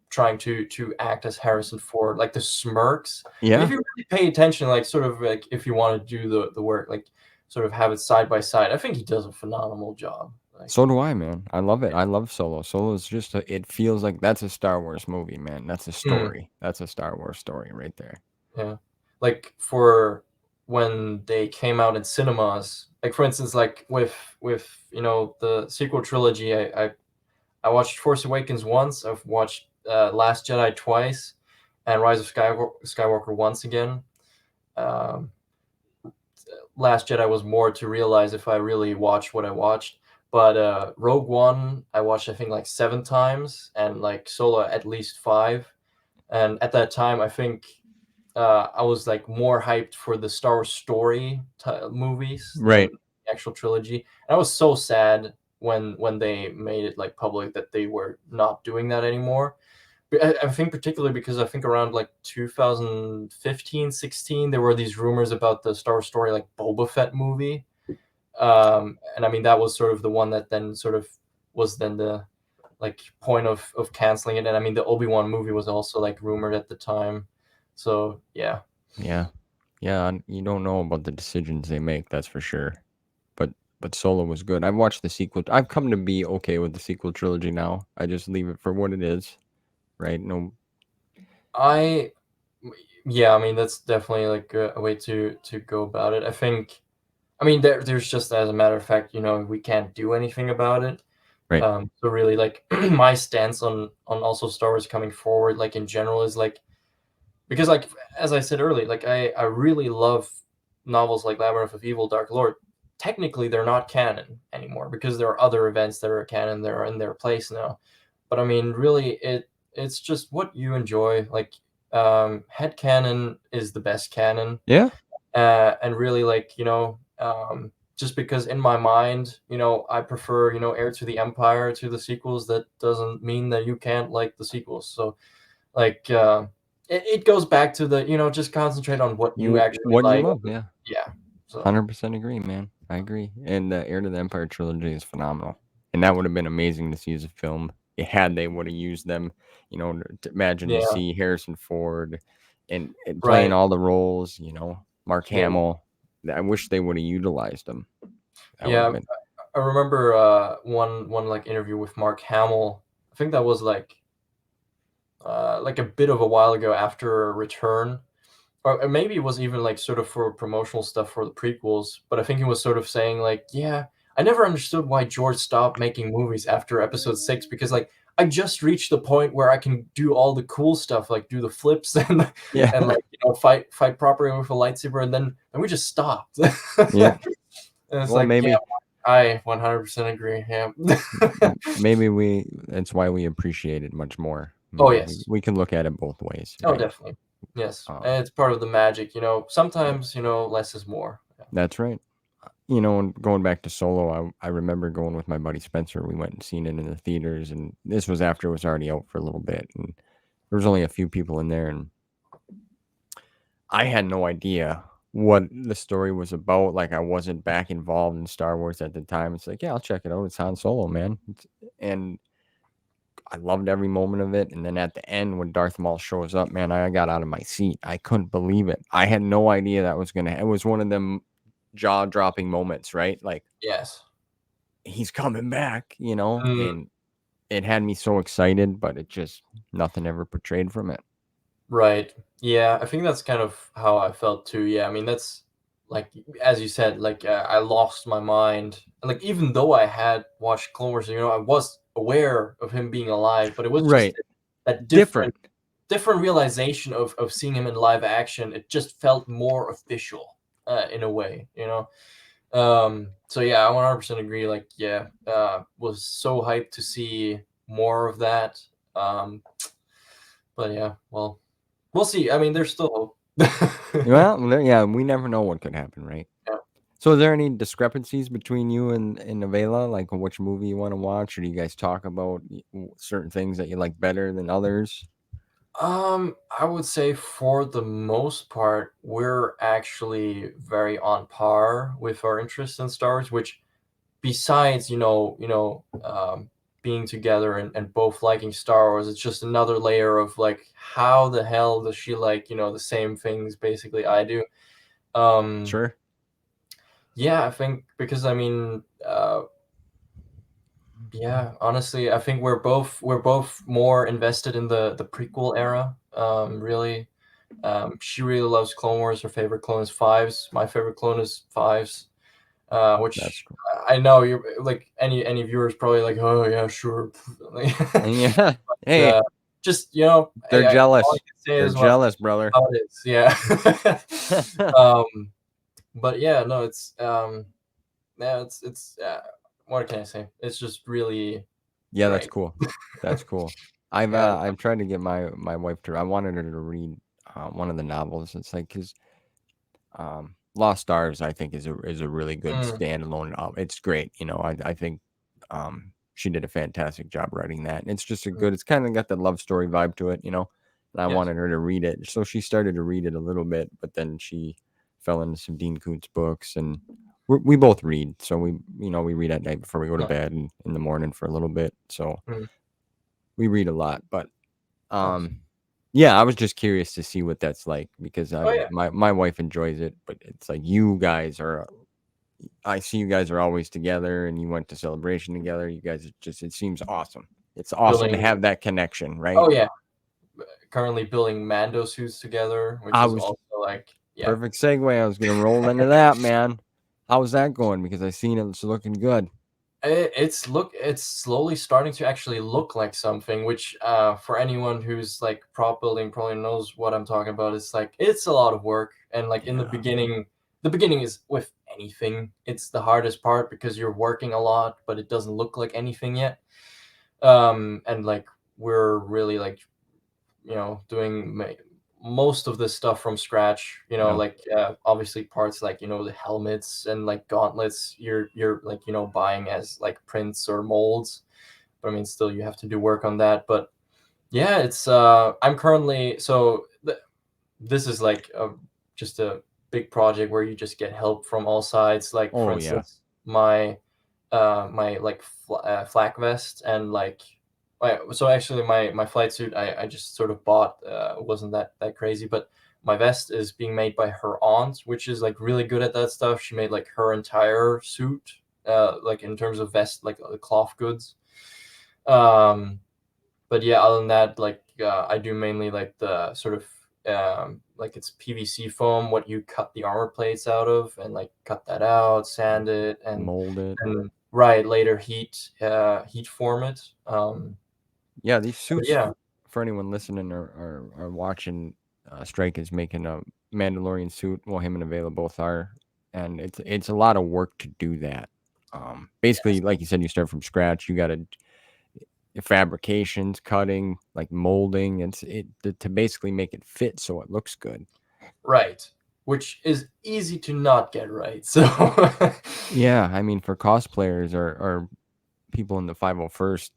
trying to act as Harrison Ford, like the smirks. If Yeah, you really pay attention, like sort of like if you want to do the work, like sort of have it side by side, I think he does a phenomenal job. Like so do I, man. I love it. I love Solo. Solo is just it feels like that's a Star Wars movie, man. That's a mm, story. That's a Star Wars story right there. yeah, like for when they came out in cinemas, like for instance, like with the sequel trilogy, I watched Force Awakens once. I've watched Last Jedi twice, and Rise of Skywalker once again. Um, Last Jedi was more to realize if I really watched what I watched. But Rogue One, I watched I think like 7 times, and like Solo at least 5. And at that time, I think I was like more hyped for the Star Wars story movies than Right. the actual trilogy. And I was so sad when they made it like public that they were not doing that anymore. I think particularly because I think around like 2015, 16, there were these rumors about the Star Wars story like Boba Fett movie. And I mean that was sort of the one that then sort of was then the like point of canceling it. And I mean the Obi-Wan movie was also like rumored at the time. So yeah. Yeah. Yeah, you don't know about the decisions they make, that's for sure. But Solo was good. I've watched the sequel. I've come to be okay with the sequel trilogy now. I just leave it for what it is, right? No, I Yeah, I mean that's definitely like a way to go about it. I mean there's just as a matter of fact, we can't do anything about it. right. So really like my stance on also Star Wars coming forward like in general is like because like as I said earlier, like I really love novels like Labyrinth of Evil, Dark Lord. Technically they're not canon anymore because there are other events that are canon that are in their place now. But I mean really it's just what you enjoy. Like head canon is the best canon. Yeah. And really like just because in my mind I prefer Heir to the Empire to the sequels, that doesn't mean that you can't like the sequels. So like it goes back to the just concentrate on what you actually What you like. love, yeah. Yeah. So 100% agree, man. I agree. And the Heir to the Empire trilogy is phenomenal. And that would have been amazing to see as a film. Had they would have used them, to imagine to yeah. see Harrison Ford and playing Right. all the roles, Mark Yeah. Hamill. I wish they would have utilized them. That would have Yeah. been I remember one like interview with Mark Hamill. I think that was like a bit of a while ago after Return, or maybe it was even like sort of for promotional stuff for the prequels, but I think he was sort of saying like, yeah, I never understood why George stopped making movies after episode 6, because like I just reached the point where I can do all the cool stuff, like do the flips and Yeah. like, you know, fight properly with a lightsaber, and then we just stopped. Yeah. And it's Well, like, yeah, maybe I 100% agree. Yeah. maybe that's why we appreciate it much more. Oh We, yes. we can look at it both ways, Oh, right? definitely. Yes. Um, And it's part of the magic, you know. yeah, Sometimes, you know, less is more. Yeah. that's right. And going back to Solo, I remember going with my buddy Spencer. We went and seen it in the theaters, and this was after it was already out for a little bit, and there was only a few people in there, and I had no idea what the story was about. Like, I wasn't back involved in Star Wars at the time. It's like, yeah, I'll check it out. It's Han Solo, man. And I loved every moment of it. And then at the end, when Darth Maul shows up, man, I got out of my seat. I couldn't believe it. I had no idea that was gonna. It was one of them jaw-dropping moments, right? Like, Yes. he's coming back, Mm, and it had me so excited, but it just nothing ever portrayed from it. right. Yeah, I think that's kind of how I felt too. Yeah, I mean, that's like, as you said, like I lost my mind. And like, even though I had watched Clone Wars, you know, I was aware of him being alive, but it was just Right. that Different. different realization of seeing him in live action. It just felt more official, in a way, you know. So yeah, I 100% agree. Like, yeah, was so hyped to see more of that. Um, but yeah, well, we'll see. I mean, there's still hope. Well, yeah, we never know what could happen, right? Yeah. So, are there any discrepancies between you and Avela, like which movie you want to watch, or do you guys talk about certain things that you like better than others? I would say for the most part, we're actually very on par with our interests in Star Wars, which besides, being together and both liking Star Wars, it's just another layer of like, how the hell does she like, the same things basically I do? Um, Sure. yeah, I think because I mean, yeah, honestly, I think we're both more invested in the prequel era. Really, she really loves Clone Wars. Her favorite clone is Fives. My favorite clone is Fives. That's Which cool. I know you're like any viewers probably like, oh yeah, sure. Like, And yeah, but, hey, just they're all I jealous. can say They're is what jealous, brother. how it is. Yeah. um, but yeah, no, it's yeah, it's what can I say? It's just really Yeah, that's great. cool. That's cool. I've Yeah. uh, I've tried to get my wife to. I wanted her to read one of the novels. It's like because Lost Stars, I think, is a really good Mm, standalone novel. It's great. I think she did a fantastic job writing that. And it's just a mm, good. It's kind of got the love story vibe to it. And I yes. wanted her to read it, so she started to read it a little bit, but then she fell into some Dean Koontz books, and we both read. So we read at night before we go to No. bed, and in the morning for a little bit. So Mm, we read a lot, but nice. um yeah, I was just curious to see what that's like because Oh yeah. my wife enjoys it, but it's like I see you guys are always together and you went to Celebration together. You guys it seems awesome. It's awesome to Building. have that connection, right? Oh yeah. Currently building Mando suits together, which I is was also like, yeah. perfect segue. I was gonna roll into that, man. How's that going? Because I seen it's looking good. It's slowly starting to actually look like something, which for anyone who's like prop building probably knows what I'm talking about. It's like it's a lot of work, and like in Yeah. the beginning is with anything, it's the hardest part because you're working a lot, but it doesn't look like anything yet. And like we're really like, doing most of this stuff from scratch, Yeah. like obviously parts like, the helmets and like gauntlets you're like, buying as like prints or molds, but I mean still you have to do work on that. But yeah, it's I'm currently this is like just a big project where you just get help from all sides, like for Oh yeah. instance my like flak vest and like so actually my flight suit I just sort of bought, wasn't that crazy, but my vest is being made by her aunt, which is like really good at that stuff. She made like her entire suit, like in terms of vest, like cloth goods. um but yeah, other than that, like I do mainly like the sort of like it's PVC foam, what you cut the armor plates out of, and like cut that out, sand it, Mold it. and right later heat form it. Yeah, these suits, Yeah, for anyone listening or watching, Strike is making a Mandalorian suit. Well, him and Avela both are, and it's a lot of work to do that. Basically, like you said, you start from scratch. You got to fabrications, cutting, like molding. To basically make it fit so it looks good. right. Which is easy to not get right. So Yeah, I mean, for cosplayers or people in the 501st,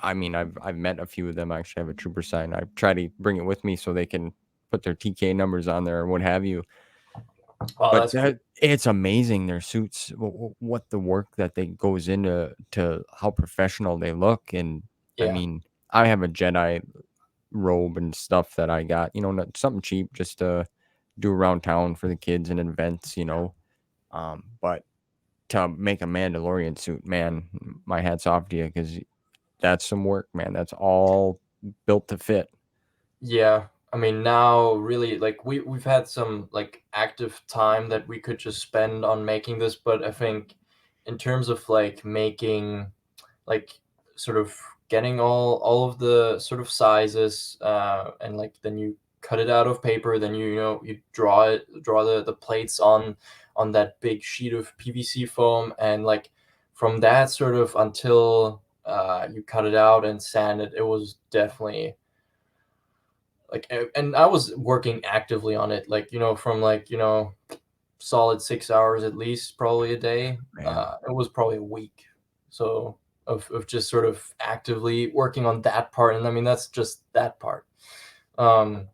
I mean, I've met a few of them. I actually have a trooper sign. I try to bring it with me so they can put their TK numbers on there or what have you. wow, But that's cool. it's amazing their suits, what the work that they goes into to how professional they look. And I Yeah. mean, I have a Jedi robe and stuff that I got, not something cheap just to do around town for the kids and events. But to make a Mandalorian suit, man, my hat's off to you because that's some work, man. That's all built to fit. Yeah. I mean, now really like we've had some like active time that we could just spend on making this, but I think in terms of like making like sort of getting all of the sort of sizes, and like then you cut it out of paper, then you draw the plates on that big sheet of PVC foam, and like from that sort of until you cut it out and sand it, it was definitely like, and I was working actively on it, like from like solid 6 hours at least, probably a day. Man. It was probably a week. So of just sort of actively working on that part. And I mean, that's just that part. Um,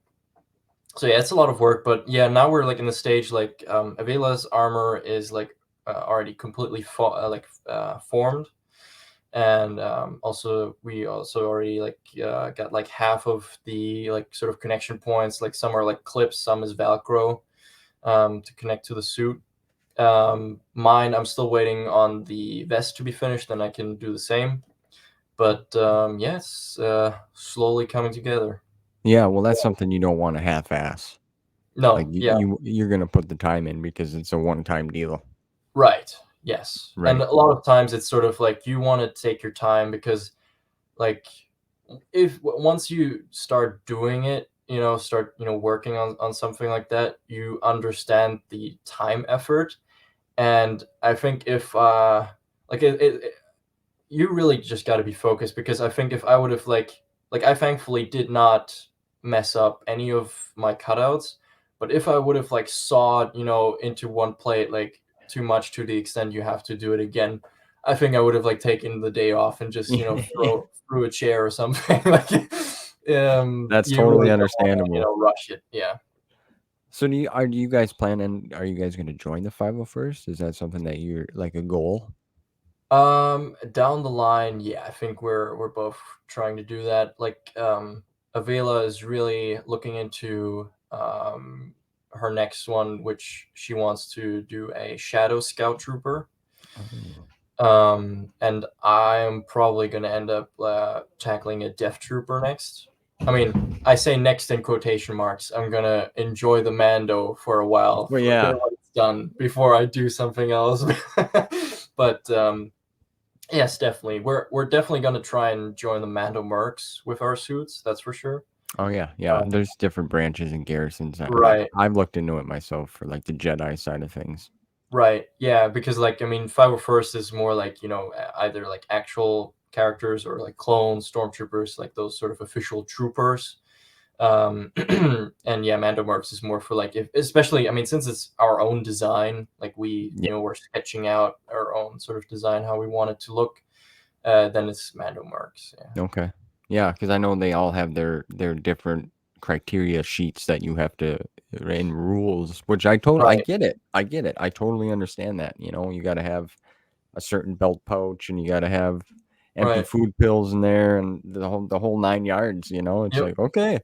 so yeah, it's a lot of work, but yeah, now we're like in the stage, like, Avela's armor is like already completely formed. And also we also already like got like half of the like sort of connection points, like some are like clips, some is Velcro, to connect to the suit. Mine, I'm still waiting on the vest to be finished, then I can do the same. But yes, slowly coming together. Yeah, well, that's something you don't want to half-ass. Like No, yeah, you're gonna put the time in because it's a one-time deal, right, yes. And right? a lot of times it's sort of like you want to take your time because like if once you start doing it, start working on something like that, you understand the time effort. And I think if like you really just got to be focused, because I think if I would have like I thankfully did not mess up any of my cutouts, but if I would have like sawed into one plate like too much to the extent you have to do it again, I think I would have like taken the day off and just threw a chair or something. Like That's you really totally don't want to understandable. rush it. Yeah. So do you guys planning? Are you guys going to join the 501st? Is that something that you're like a goal? Down the line, yeah, I think we're both trying to do that. Like, Avela is really looking into her next one, which she wants to do a Shadow Scout Trooper. Oh. And I'm probably gonna end up tackling a Death Trooper next. I mean, I say next in quotation marks. I'm gonna enjoy the Mando for a while, Well, yeah. when it's done, before I do something else. But yes, definitely. We're definitely going to try and join the Mando Mercs with our suits. That's for sure. Oh yeah, yeah. Um, There's different branches and garrisons. right, I've looked into it myself for like the Jedi side of things. right. Yeah, because like I mean, 501st is more like either like actual characters or like clones, stormtroopers, like those sort of official troopers. And yeah, Mando Mercs is more for like, if especially, I mean, since it's our own design, like we Yeah. we're sketching out our own sort of design how we want it to look. Then it's Mando Mercs. Yeah. Okay. Yeah, because I know they all have their different criteria sheets that you have to and rules, which I Right. get it. I get it. I totally understand that. You got to have a certain belt pouch and you got to have empty Right. food pills in there and the whole 9 yards. It's Yep. like okay.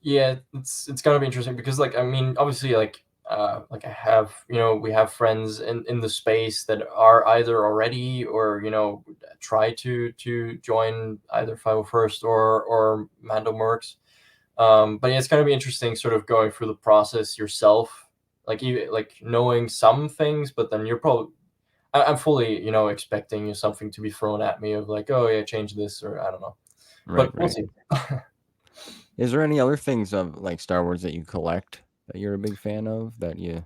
Yeah, it's gonna be interesting because like I mean obviously like I have we have friends in the space that are either already or try to join either 501st or Mando Mercs. But yeah, it's gonna be interesting, sort of going through the process yourself, like you like knowing some things, but then you're probably I'm fully, expecting something to be thrown at me of like, oh yeah, change this, or I don't know, Right, but we'll right. see. Is there any other things of like Star Wars that you collect that you're a big fan of that you?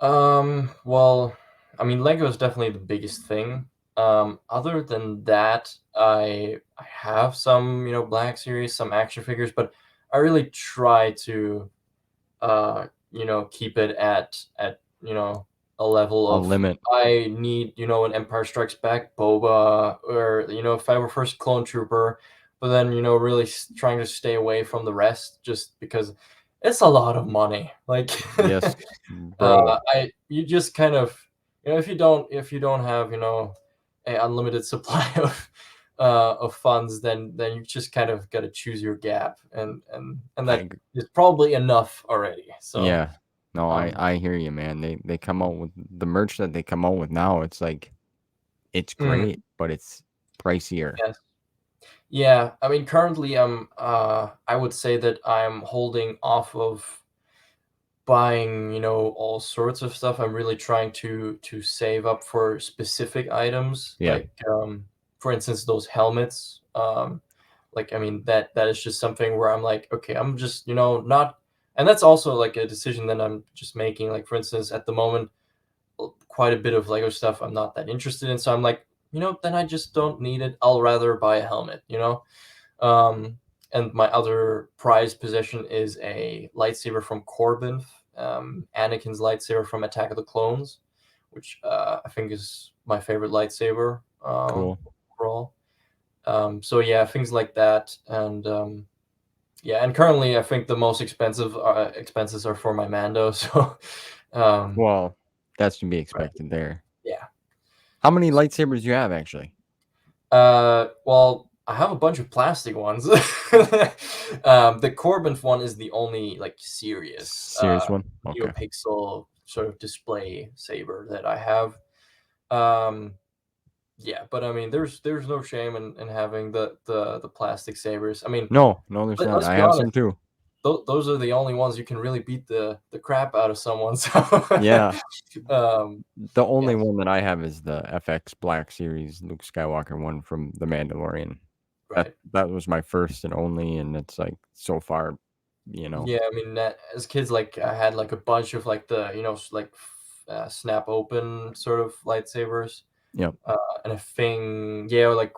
Well, I mean, Lego is definitely the biggest thing. Other than that, I have some, Black Series, some action figures, but I really try to keep it at a level A of limit. I need, an Empire Strikes Back Boba, or if I were first Clone Trooper, but then really trying to stay away from the rest, just because it's a lot of money. Like, Yes, bro. I you just kind of if you don't have a unlimited supply of funds, then you just kind of got to choose your gap, and that I is probably enough already. So, Yeah. No, um, I hear you, man. They come out with the merch that they come out with now. It's like it's mm, great, but it's pricier. yes, yeah. I mean, currently, I would say that I'm holding off of buying, all sorts of stuff. I'm really trying to save up for specific items, Yeah. like, for instance, those helmets. Like, I mean, that is just something where I'm like, okay, I'm just, not, and that's also like a decision that I'm just making. Like, for instance, at the moment, quite a bit of Lego stuff I'm not that interested in, so I'm like, then I just don't need it. I'll rather buy a helmet. Um, and my other prized possession is a lightsaber from Corbin, Anakin's lightsaber from Attack of the Clones, which I think is my favorite lightsaber, Cool. overall. So yeah, things like that, and yeah, and currently I think the most expensive expenses are for my Mando. So Well, that's to be right, expected there. yeah. How many lightsabers do you have actually? Well, I have a bunch of plastic ones. The Corbin one is the only like serious Serious one? Okay. NeoPixel sort of display saber that I have. Um, yeah, but I mean, there's no shame in having the plastic sabers. I mean, No, no, there's not. let's I be have some honest. too. Those are the only ones you can really beat the crap out of someone. So, Yeah. um, The only yes, one that I have is the FX Black Series Luke Skywalker one from The Mandalorian. That right. that was my first and only, and it's like so far, Yeah, I mean, as kids, like I had like a bunch of like the snap open sort of lightsabers, Yep. and a thing, yeah, like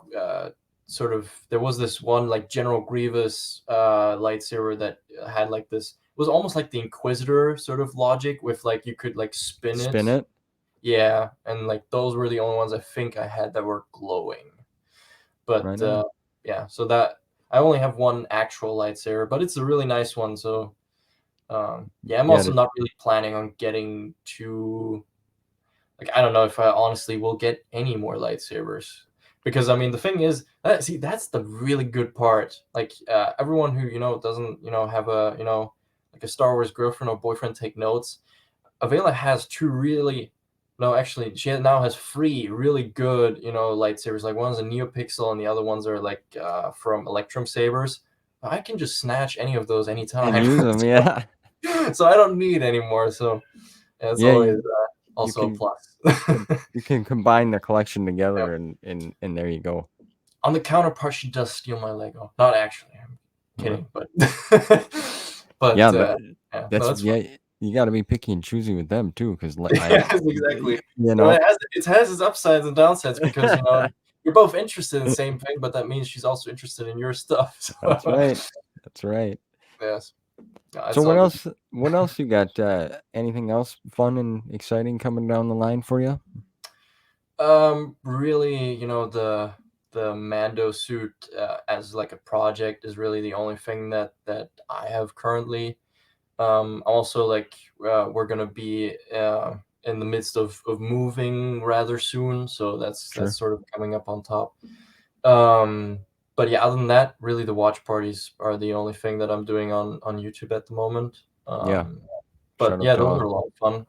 sort of there was this one like General Grievous lightsaber that had like this, it was almost like the Inquisitor sort of logic with like you could like spin Spin it. it. Yeah, and like those were the only ones I think I had that were glowing. But Right on. yeah, so that I only have one actual lightsaber, but it's a really nice one. So yeah, I'm Yeah, also not really planning on getting too, like, I don't know if I honestly will get any more lightsabers, because I mean the thing is see, that's the really good part. Like, everyone who doesn't have a like a Star Wars girlfriend or boyfriend, take notes. Avela has two really, no, actually, she now has three really good, lightsabers. Like, one's a NeoPixel and the other ones are like from Electrum Sabers. I can just snatch any of those and anytime. use them. Yeah. So I don't need anymore. So yeah, it's Yeah, always you also a can plus. you can combine the collection together, Yeah. and there you go. On the counterpart, she does steal my Lego. Not actually. I'm Uh, kidding, but yeah, but yeah, no, that's that's fun. yeah. You got to be picky and choosy with them too, because I, Yes, exactly. you know, It has its upsides and downsides, because you're both interested in the same thing, but that means she's also interested in your stuff. that's So right. That's right. yes, no, So it's all good. what else you got? Anything else fun and exciting coming down the line for you? Really, the Mando suit as like a project is really the only thing that I have currently. Also, like, we're gonna be in the midst of moving rather soon, so that's Sure. sort of coming up on top. Um, but yeah, other than that, really the watch parties are the only thing that I'm doing on YouTube at the moment. Yeah. But Shout out yeah, to those are a lot of fun.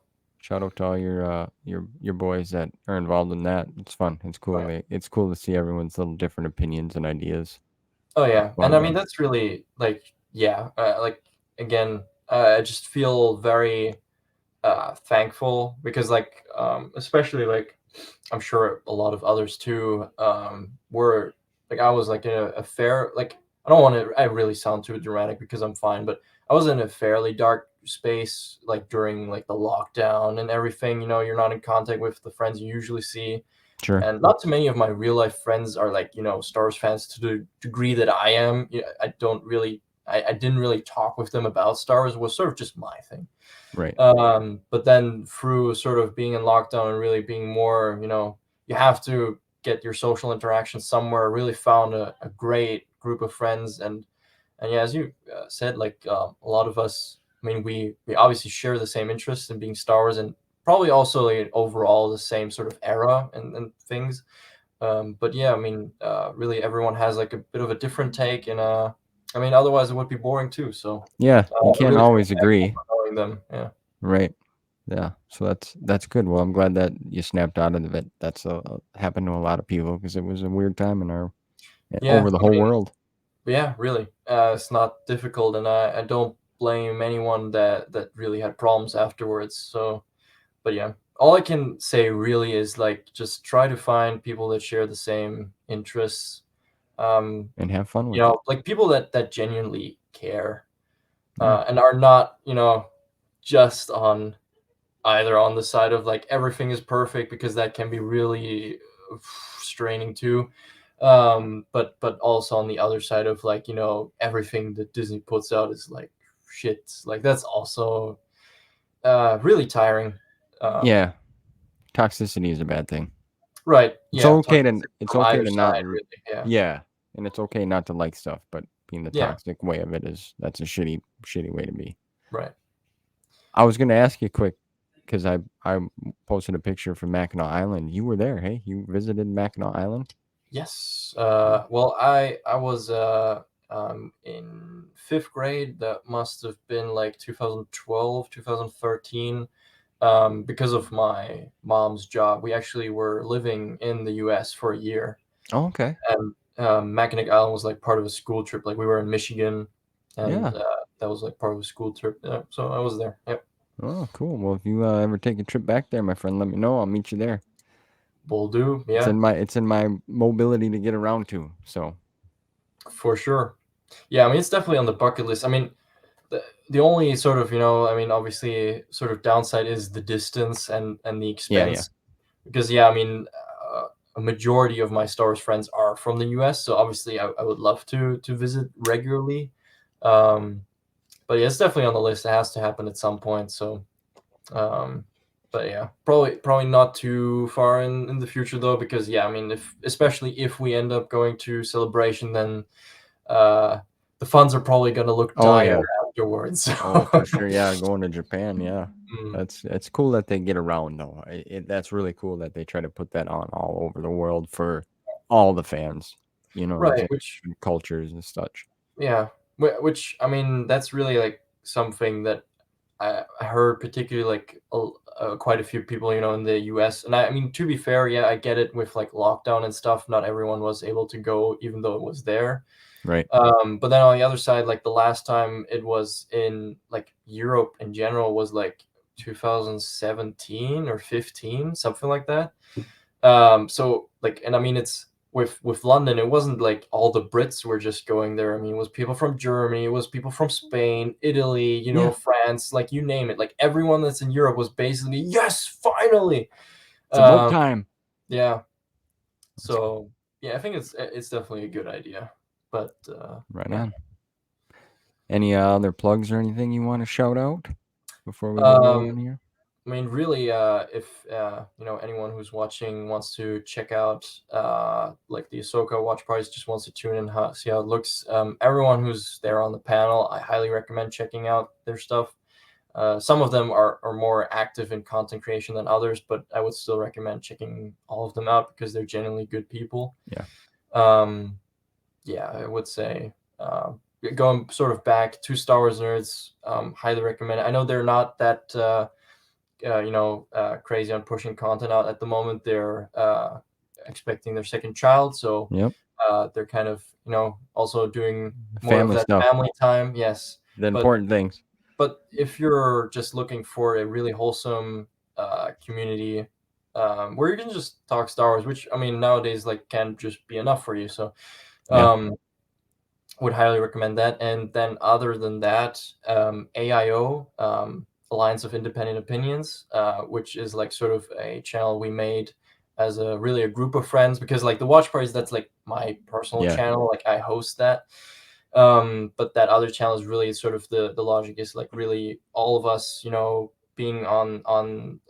all your boys that are involved in that. It's fun. It's cool. Right. It's cool to see everyone's little different opinions and ideas. Oh It's yeah, and fun, I mean man. that's really like yeah, like again, I just feel very thankful because like especially like I'm sure a lot of others too were like I was like in a fair like I don't want to I really sound too dramatic because I'm fine, but I was in a fairly dark space like during like the lockdown and everything. You know, you're not in contact with the friends you usually see, Sure. and not too many of my real life friends are like Star Wars fans to the degree that I am. Yeah, I don't really I didn't really talk with them about Star Wars. It was sort of just my thing. Right. But then through sort of being in lockdown and really being more, you have to get your social interaction somewhere. Really found a great group of friends, and yeah, as you said, like a lot of us. I mean, we obviously share the same interests in being Star Wars, and probably also like, overall the same sort of era and things. But yeah, I mean, really everyone has like a bit of a different take, and I mean, otherwise it would be boring too. So Yeah, you I can't really feel always thankful agree. for knowing them. Yeah. Right. Yeah. So that's good. Well, I'm glad that you snapped out of it. That's happened to a lot of people because it was a weird time in our Yeah, over the I whole mean, world. yeah, really. It's not difficult, and I don't blame anyone that really had problems afterwards. So, but yeah, all I can say really is like just try to find people that share the same interests. Um, And have fun with it. like people that genuinely care, Yeah. and are not, just on either on the side of like everything is perfect because that can be really straining too, but also on the other side of like everything that Disney puts out is like shit, like that's also really tiring. um Yeah. Toxicity is a bad thing. right, It's yeah, okay to toxicity it's from okay either to not side really. Yeah, yeah, and it's okay not to like stuff, but being the yeah, toxic way of it is that's a shitty way to be. right. I was gonna ask you quick because I posted a picture from Mackinac Island. You were there, hey? You visited Mackinac Island? Yes. Yeah. Well, I was in fifth grade. That must have been like 2012, 2013. Because of my mom's job, we actually were living in the U.S. for a year, Oh, okay. and Mackinac Island was like part of a school trip. Like we were in Michigan, and Yeah. that was like part of a school trip. Yeah, so I was there. Yep, Oh, cool. Well, if you ever take a trip back there, my friend, let me know. I'll meet you there. will do. It's Yeah, in my mobility to get around to. So for sure. Yeah, I mean it's definitely on the bucket list. I mean, the only sort of I mean obviously sort of downside is the distance and the yeah, yeah, expense, because yeah, I mean a majority of my Star Wars friends are from the US, so obviously I would love to visit regularly. um but yeah, it's definitely on the list. It has to happen at some point. So um but yeah, probably not too far in the future though, because yeah, I mean if especially if we end up going to Celebration, then uh the funds are probably going to look oh dire yeah, afterwards. oh So for sure, yeah. Going to Japan, yeah. mm, That's it's cool that they get around though. That's really cool that they try to put that on all over the world for all the fans. You know, the right, different cultures and such. yeah, which I mean that's really like something that I heard particularly like quite a few people in the US. And I mean to be fair, yeah, I get it with like lockdown and stuff. Not everyone was able to go, even though it was there. Right. But then on the other side, like the last time it was in like Europe in general was like 2017 or 15, something like that. So like, and I mean, it's with London, it wasn't like all the Brits were just going there. I mean, it was people from Germany, it was people from Spain, Italy, Yeah. France, like you name it. Like everyone that's in Europe was basically, yes, finally. It's about Um, time. yeah. That's So yeah, I think it's definitely a good idea. But right yeah. on. Any other plugs or anything you want to shout out before we get Um, rolling here? I mean, really, if anyone who's watching wants to check out like the Ahsoka watch parties, just wants to tune in, see how it looks. Everyone who's there on the panel, I highly recommend checking out their stuff. Some of them are more active in content creation than others, but I would still recommend checking all of them out because they're genuinely good people. Yeah. Um, yeah, I would say going sort of back to Star Wars nerds, highly recommend it. I know they're not that. Crazy on pushing content out at the moment. They're expecting their second child, so Yep. They're kind of, also doing more of Family that stuff, family time. Yes. the But important things. if you're just looking for a really wholesome community, where you can just talk Star Wars, which I mean nowadays like can just be enough for you. So Yeah. would highly recommend that. And then other than that, AIO, Alliance of Independent Opinions, which is like sort of a channel we made as a group of friends, because like the watch parties, that's like my personal Yeah. channel, like I host that. But that other channel is really sort of the logic is like really all of us, being on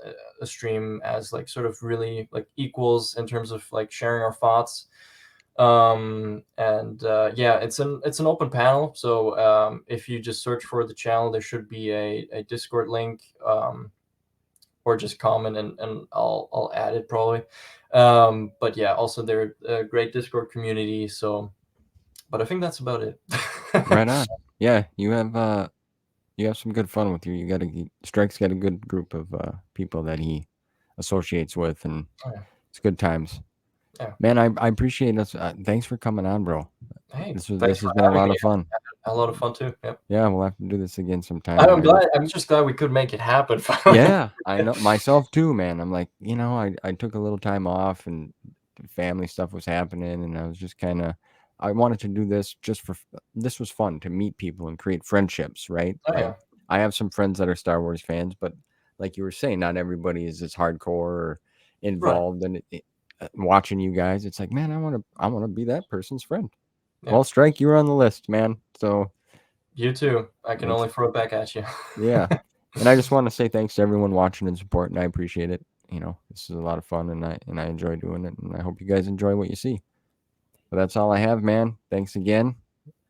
a stream as like sort of really like equals in terms of like sharing our thoughts. And yeah, it's an open panel, so if you just search for the channel, there should be a Discord link, or just comment, and I'll add it probably. But yeah, also they're a great Discord community. So, but I think that's about it. Right on. Yeah, you have some good fun with you. Strike's got a good group of people that he associates with, and Oh, yeah. it's good times. Yeah. Man, I appreciate us. Thanks for coming on, bro. Hey, This thanks has for been a having lot me. of fun. A lot of fun too. Yep. Yeah, we'll have to do this again sometime. I'm glad. I'm just glad we could make it happen finally. Yeah, I know myself too, man. I'm like, I took a little time off and family stuff was happening, and I was just I wanted to do this this was fun to meet people and create friendships, right? Oh yeah. I have some friends that are Star Wars fans, but like you were saying, not everybody is as hardcore or involved in watching you guys. It's like, man, I want to be that person's friend. Yeah. Well, Strike, you were on the list, man. So You too. I can only throw it back at you. yeah. And I just want to say thanks to everyone watching and supporting. I appreciate it. This is a lot of fun, and I enjoy doing it, and I hope you guys enjoy what you see. But that's all I have, man. Thanks again,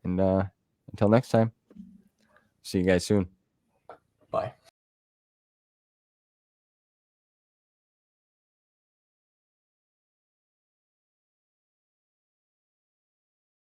and until next time. See you guys soon.